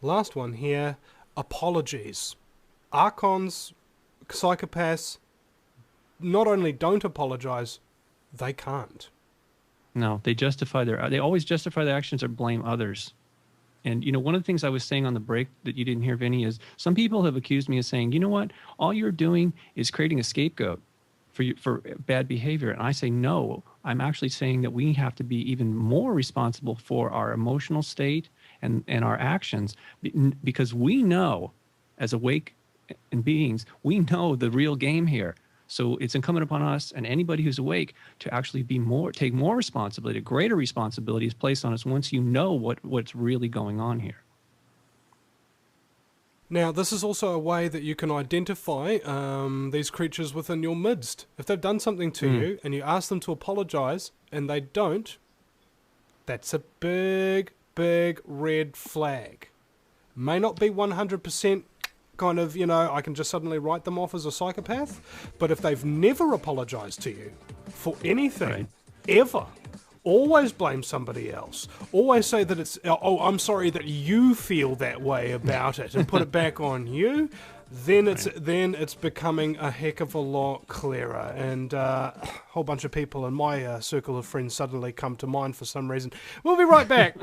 [SPEAKER 1] last one here: apologies. Archons, psychopaths, not only don't apologize, they can't.
[SPEAKER 3] No, they always justify their actions or blame others. And, one of the things I was saying on the break that you didn't hear, Vinny, is some people have accused me of saying, you know what, all you're doing is creating a scapegoat for bad behavior. And I say, no, I'm actually saying that we have to be even more responsible for our emotional state and our actions, because we know, as awake beings, we know the real game here. So it's incumbent upon us and anybody who's awake to actually take more responsibility. Greater responsibility is placed on us once you know what's really going on here.
[SPEAKER 1] Now, this is also a way that you can identify these creatures within your midst. If they've done something to you and you ask them to apologize and they don't, that's a big, big red flag. May not be 100% kind of, I can just suddenly write them off as a psychopath. But if they've never apologized to you for anything, ever, always blame somebody else. Always say that it's, oh, I'm sorry that you feel that way about it, and put it back on you. Then it's becoming a heck of a lot clearer, and a whole bunch of people in my circle of friends suddenly come to mind for some reason. We'll be right back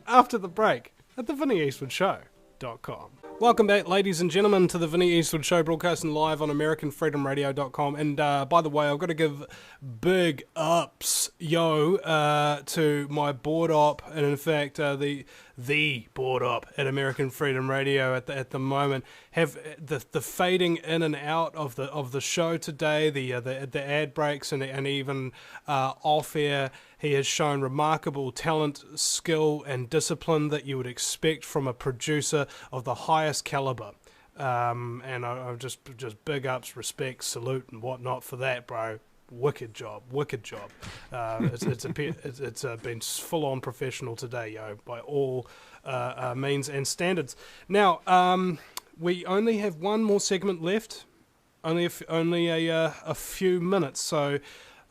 [SPEAKER 1] after the break at the VinnyEastwoodShow.com. Welcome back, ladies and gentlemen, to the Vinny Eastwood Show, broadcasting live on AmericanFreedomRadio.com. And by the way, I've got to give big ups, to my board op, and in fact, the board op at American Freedom Radio at the moment. Have the fading in and out of the show today, the ad breaks, and even off air. He has shown remarkable talent, skill, and discipline that you would expect from a producer of the highest caliber. And I just big ups, respect, salute, and whatnot for that, bro. Wicked job. It's been full on professional today, by all means and standards. Now, we only have one more segment left, only a few minutes, so.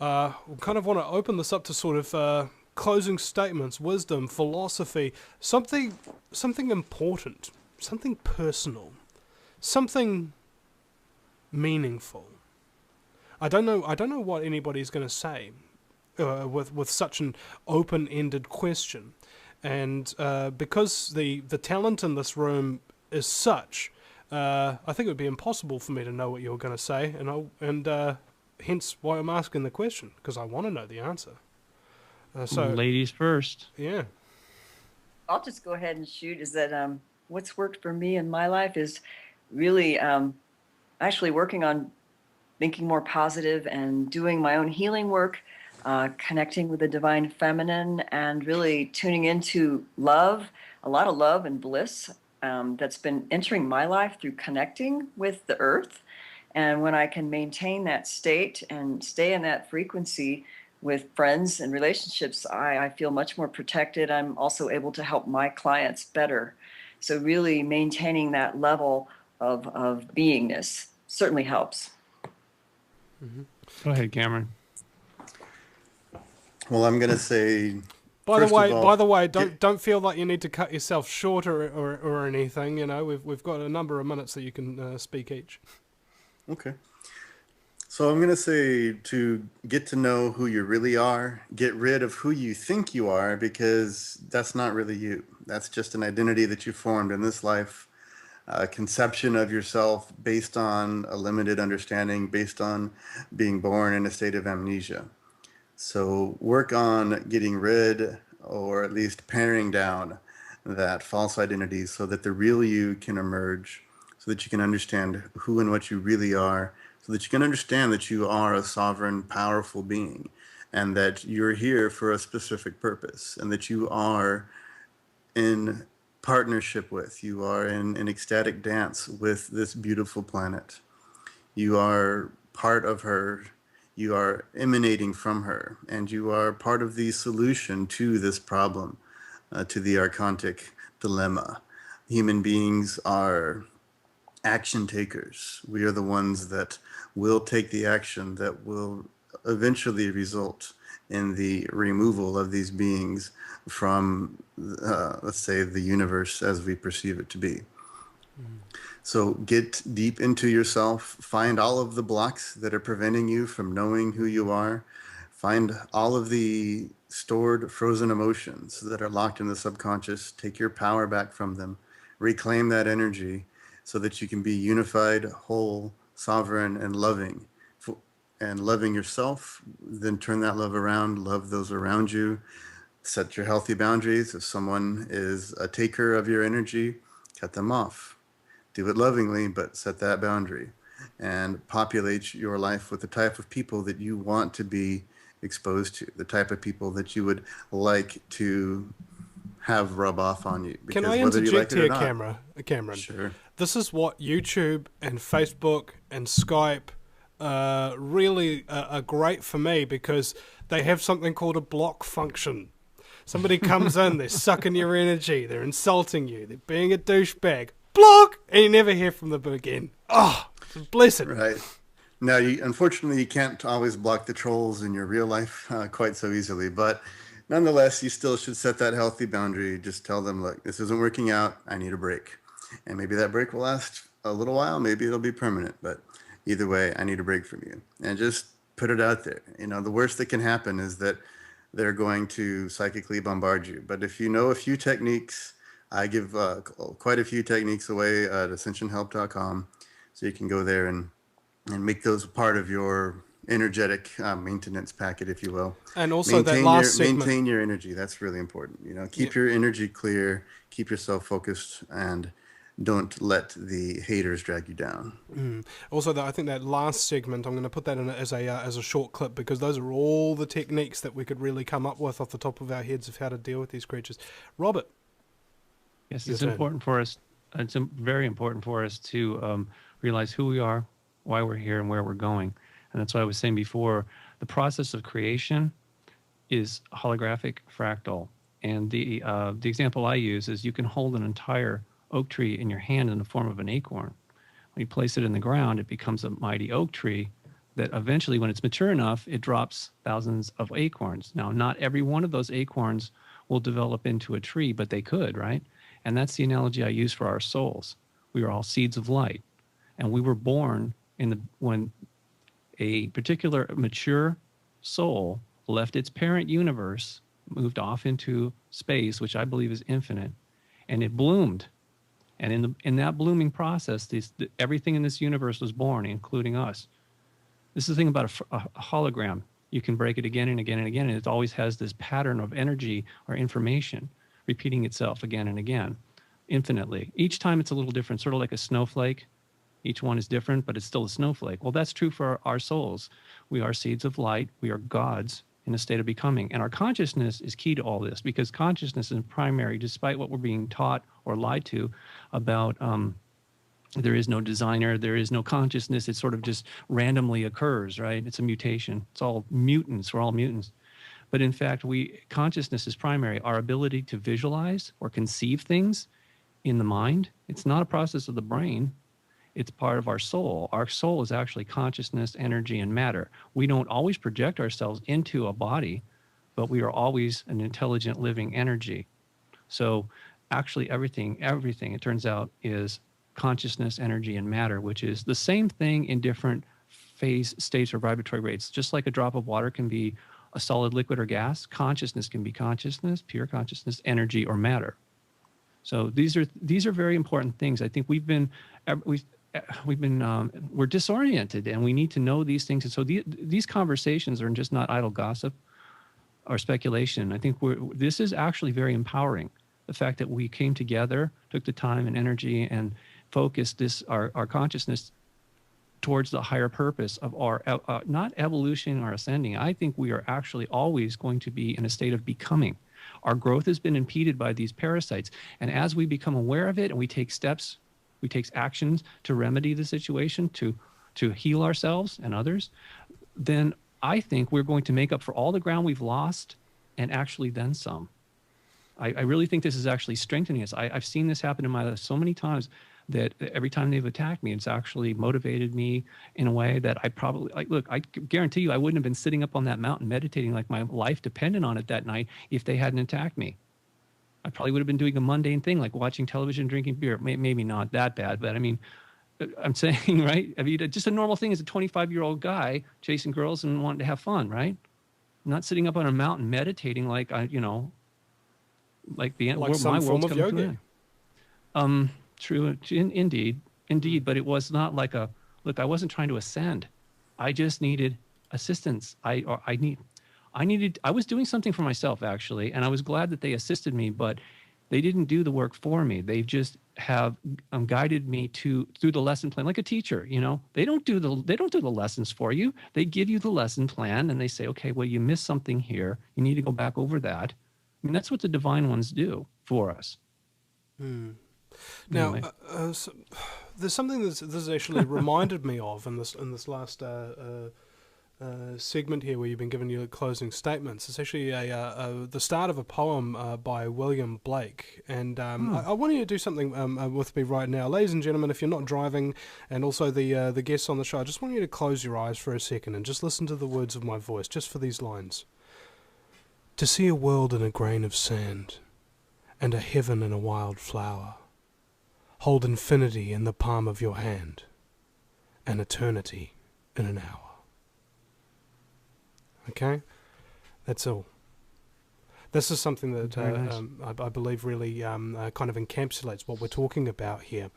[SPEAKER 1] We kind of want to open this up to sort of closing statements, wisdom, philosophy, something important, something personal, something meaningful. I don't know what anybody's going to say with such an open-ended question, and because the talent in this room is such, I think it would be impossible for me to know what you're going to say, and hence why I'm asking the question, because I want to know the answer. So,
[SPEAKER 3] ladies first.
[SPEAKER 1] Yeah.
[SPEAKER 2] I'll just go ahead and shoot. Is that what's worked for me in my life is really actually working on thinking more positive and doing my own healing work, connecting with the divine feminine, and really tuning into love, a lot of love and bliss that's been entering my life through connecting with the earth. And when I can maintain that state and stay in that frequency with friends and relationships, I feel much more protected. I'm also able to help my clients better. So really maintaining that level of beingness certainly helps.
[SPEAKER 3] Mm-hmm. Go ahead, Cameron.
[SPEAKER 4] Well, I'm going to say...
[SPEAKER 1] By the way, don't feel like you need to cut yourself short or anything. You know, we've got a number of minutes that you can speak each.
[SPEAKER 4] Okay. So I'm going to say to get to know who you really are, get rid of who you think you are, because that's not really you. That's just an identity that you formed in this life, a conception of yourself based on a limited understanding, based on being born in a state of amnesia. So work on getting rid, or at least paring down, that false identity so that the real you can emerge, so that you can understand who and what you really are, so that you can understand that you are a sovereign, powerful being, and that you're here for a specific purpose, and that you are in partnership with, you are in an ecstatic dance with this beautiful planet. You are part of her, you are emanating from her, and you are part of the solution to this problem, to the Archontic dilemma. Human beings are action takers. We are the ones that will take the action that will eventually result in the removal of these beings from, let's say, the universe as we perceive it to be. So get deep into yourself, find all of the blocks that are preventing you from knowing who you are, find all of the stored frozen emotions that are locked in the subconscious, take your power back from them, reclaim that energy, so that you can be unified, whole, sovereign, and loving. And loving yourself, then turn that love around, love those around you, set your healthy boundaries. If someone is a taker of your energy, cut them off. Do it lovingly, but set that boundary. And populate your life with the type of people that you want to be exposed to, the type of people that you would like to have rub off on you.
[SPEAKER 1] Can I interject here, Cameron?
[SPEAKER 4] Sure.
[SPEAKER 1] This is what YouTube and Facebook and Skype really are great for me, because they have something called a block function. Somebody comes in, they're sucking your energy, they're insulting you, they're being a douchebag. Block! And you never hear from them again. Oh, bless it.
[SPEAKER 4] Right. Now, unfortunately, you can't always block the trolls in your real life quite so easily, but nonetheless, you still should set that healthy boundary. Just tell them, look, this isn't working out. I need a break. And maybe that break will last a little while. Maybe it'll be permanent, but either way, I need a break from you. And just put it out there. You know, the worst that can happen is that they're going to psychically bombard you. But if you know a few techniques, I give quite a few techniques away at ascensionhelp.com. So you can go there and make those part of your energetic maintenance packet, if you will.
[SPEAKER 1] And also that last segment.
[SPEAKER 4] Maintain your energy. That's really important. You know, keep your energy clear, keep yourself focused, and don't let the haters drag you down.
[SPEAKER 1] Also, I think that last segment, I'm going to put that in as a short clip, because those are all the techniques that we could really come up with off the top of our heads of how to deal with these creatures. Robert.
[SPEAKER 3] Yes, it's important for us. It's very important for us to realize who we are, why we're here, and where we're going. And that's what I was saying before. The process of creation is holographic fractal. And the example I use is you can hold an entire oak tree in your hand in the form of an acorn. When you place it in the ground, it becomes a mighty oak tree that eventually, when it's mature enough, it drops thousands of acorns. Now, not every one of those acorns will develop into a tree, but they could, right? And that's the analogy I use for our souls. We are all seeds of light. And we were born when a particular mature soul left its parent universe, moved off into space, which I believe is infinite, and it bloomed. And in that blooming process, everything in this universe was born, including us. This is the thing about a hologram. You can break it again and again and again, and it always has this pattern of energy or information repeating itself again and again, infinitely. Each time it's a little different, sort of like a snowflake. Each one is different, but it's still a snowflake. Well, that's true for our souls. We are seeds of light. We are gods in a state of becoming. And our consciousness is key to all this, because consciousness is primary, despite what we're being taught or lied to about there is no designer, there is no consciousness. It sort of just randomly occurs, right? It's a mutation. It's all mutants. We're all mutants. But in fact, consciousness is primary. Our ability to visualize or conceive things in the mind, it's not a process of the brain. It's part of our soul. Our soul is actually consciousness, energy, and matter. We don't always project ourselves into a body, but we are always an intelligent living energy. So actually everything, it turns out, is consciousness, energy, and matter, which is the same thing in different phase states or vibratory rates. Just like a drop of water can be a solid, liquid, or gas, consciousness can be consciousness, pure consciousness, energy, or matter. So these are very important things. I think we're disoriented, and we need to know these things. And so these conversations are just not idle gossip or speculation. I think this is actually very empowering. The fact that we came together, took the time and energy, and focused our consciousness towards the higher purpose of our not evolution or ascending. I think we are actually always going to be in a state of becoming. Our growth has been impeded by these parasites, and as we become aware of it and we take steps, we take actions to remedy the situation, to heal ourselves and others, then I think we're going to make up for all the ground we've lost, and actually then some. I really think this is actually strengthening us. I've seen this happen in my life so many times, that every time they've attacked me, it's actually motivated me in a way that I probably, I guarantee you I wouldn't have been sitting up on that mountain meditating like my life depended on it that night if they hadn't attacked me. I probably would have been doing a mundane thing like watching television, drinking beer. Maybe not that bad, but I mean, I'm saying, right? I mean, just a normal thing as a 25-year-old guy chasing girls and wanting to have fun, right? I'm not sitting up on a mountain meditating like my world's coming to an end. True, indeed, but it was not like I wasn't trying to ascend. I just needed assistance. I was doing something for myself, actually, and I was glad that they assisted me, but they didn't do the work for me. They just have guided me through the lesson plan, like a teacher. They don't do the lessons for you. They give you the lesson plan, and they say, okay, well, you missed something here. You need to go back over that. I mean, that's what the divine ones do for us.
[SPEAKER 1] Now,
[SPEAKER 3] Anyway.
[SPEAKER 1] so there's something this actually reminded me of in this last segment here where you've been given your closing statements. It's actually the start of a poem by William Blake, and I want you to do something with me right now. Ladies and gentlemen, if you're not driving, and also the guests on the show, I just want you to close your eyes for a second and just listen to the words of my voice, just for these lines. To see a world in a grain of sand, and a heaven in a wild flower, hold infinity in the palm of your hand, and eternity in an hour. Okay? That's all. This is something that
[SPEAKER 3] nice.
[SPEAKER 1] I believe really kind of encapsulates what we're talking about here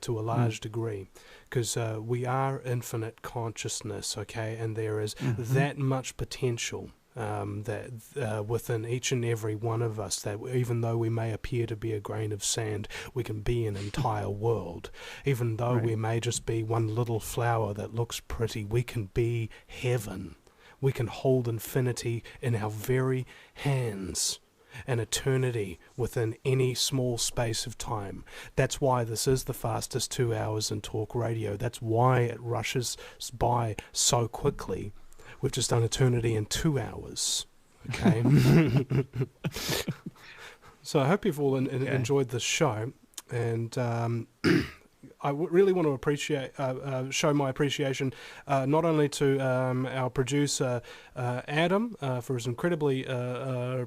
[SPEAKER 1] to a large degree, because we are infinite consciousness, okay, and there is that much potential that within each and every one of us, that even though we may appear to be a grain of sand, we can be an entire world. Even though we may just be one little flower that looks pretty, we can be heaven. We can hold infinity in our very hands, and eternity within any small space of time. That's why this is the fastest 2 hours in talk radio. That's why it rushes by so quickly. We've just done eternity in 2 hours. Okay. So I hope you've all enjoyed this show, and I really want to show my appreciation not only to our producer Adam for his incredibly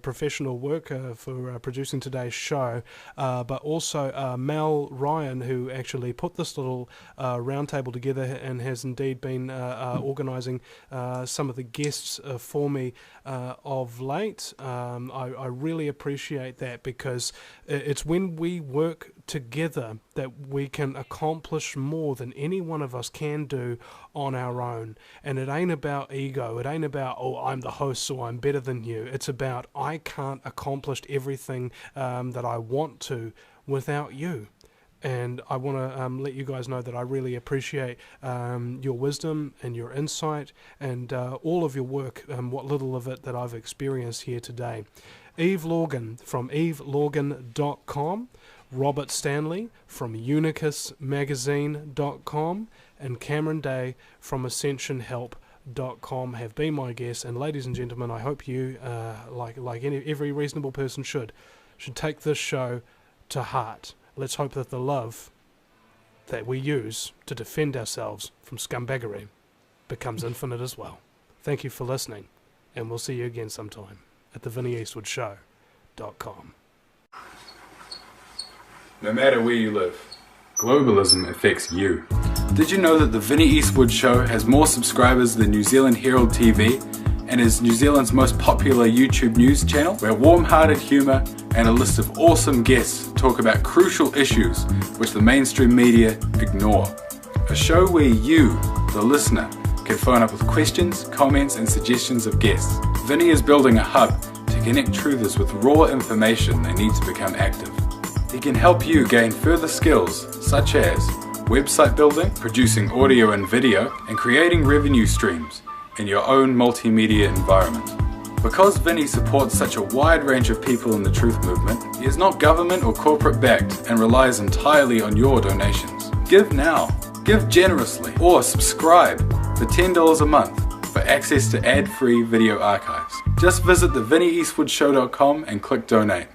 [SPEAKER 1] professional work for producing today's show, but also Mel Ryan, who actually put this little roundtable together and has indeed been organising some of the guests for me of late. I really appreciate that, because it's when we work together that we can accomplish more than any one of us can do on our own. And it ain't about ego. It ain't about, oh, I'm the host, so I'm better than you. It's about, I can't accomplish everything that I want to without you. And I want to let you guys know that I really appreciate your wisdom and your insight and all of your work, what little of it that I've experienced here today. Eve Lorgan from evelorgan.com, Robert Stanley from unicusmagazine.com, and Cameron Day from ascensionhelp.com have been my guests. And ladies and gentlemen, I hope you, like every reasonable person should take this show to heart. Let's hope that the love that we use to defend ourselves from scumbaggery becomes infinite as well. Thank you for listening, and we'll see you again sometime at the VinnyEastwoodShow.com.
[SPEAKER 5] No matter where you live, globalism affects you. Did you know that the Vinny Eastwood Show has more subscribers than New Zealand Herald TV and is New Zealand's most popular YouTube news channel, where warm-hearted humour and a list of awesome guests talk about crucial issues which the mainstream media ignore? A show where you, the listener, can phone up with questions, comments and suggestions of guests. Vinny is building a hub to connect truthers with raw information they need to become active. He can help you gain further skills such as website building, producing audio and video, and creating revenue streams in your own multimedia environment. Because Vinny supports such a wide range of people in the truth movement, he is not government or corporate backed and relies entirely on your donations. Give now, give generously, or subscribe for $10 a month for access to ad-free video archives. Just visit the VinnyEastwoodShow.com and click donate.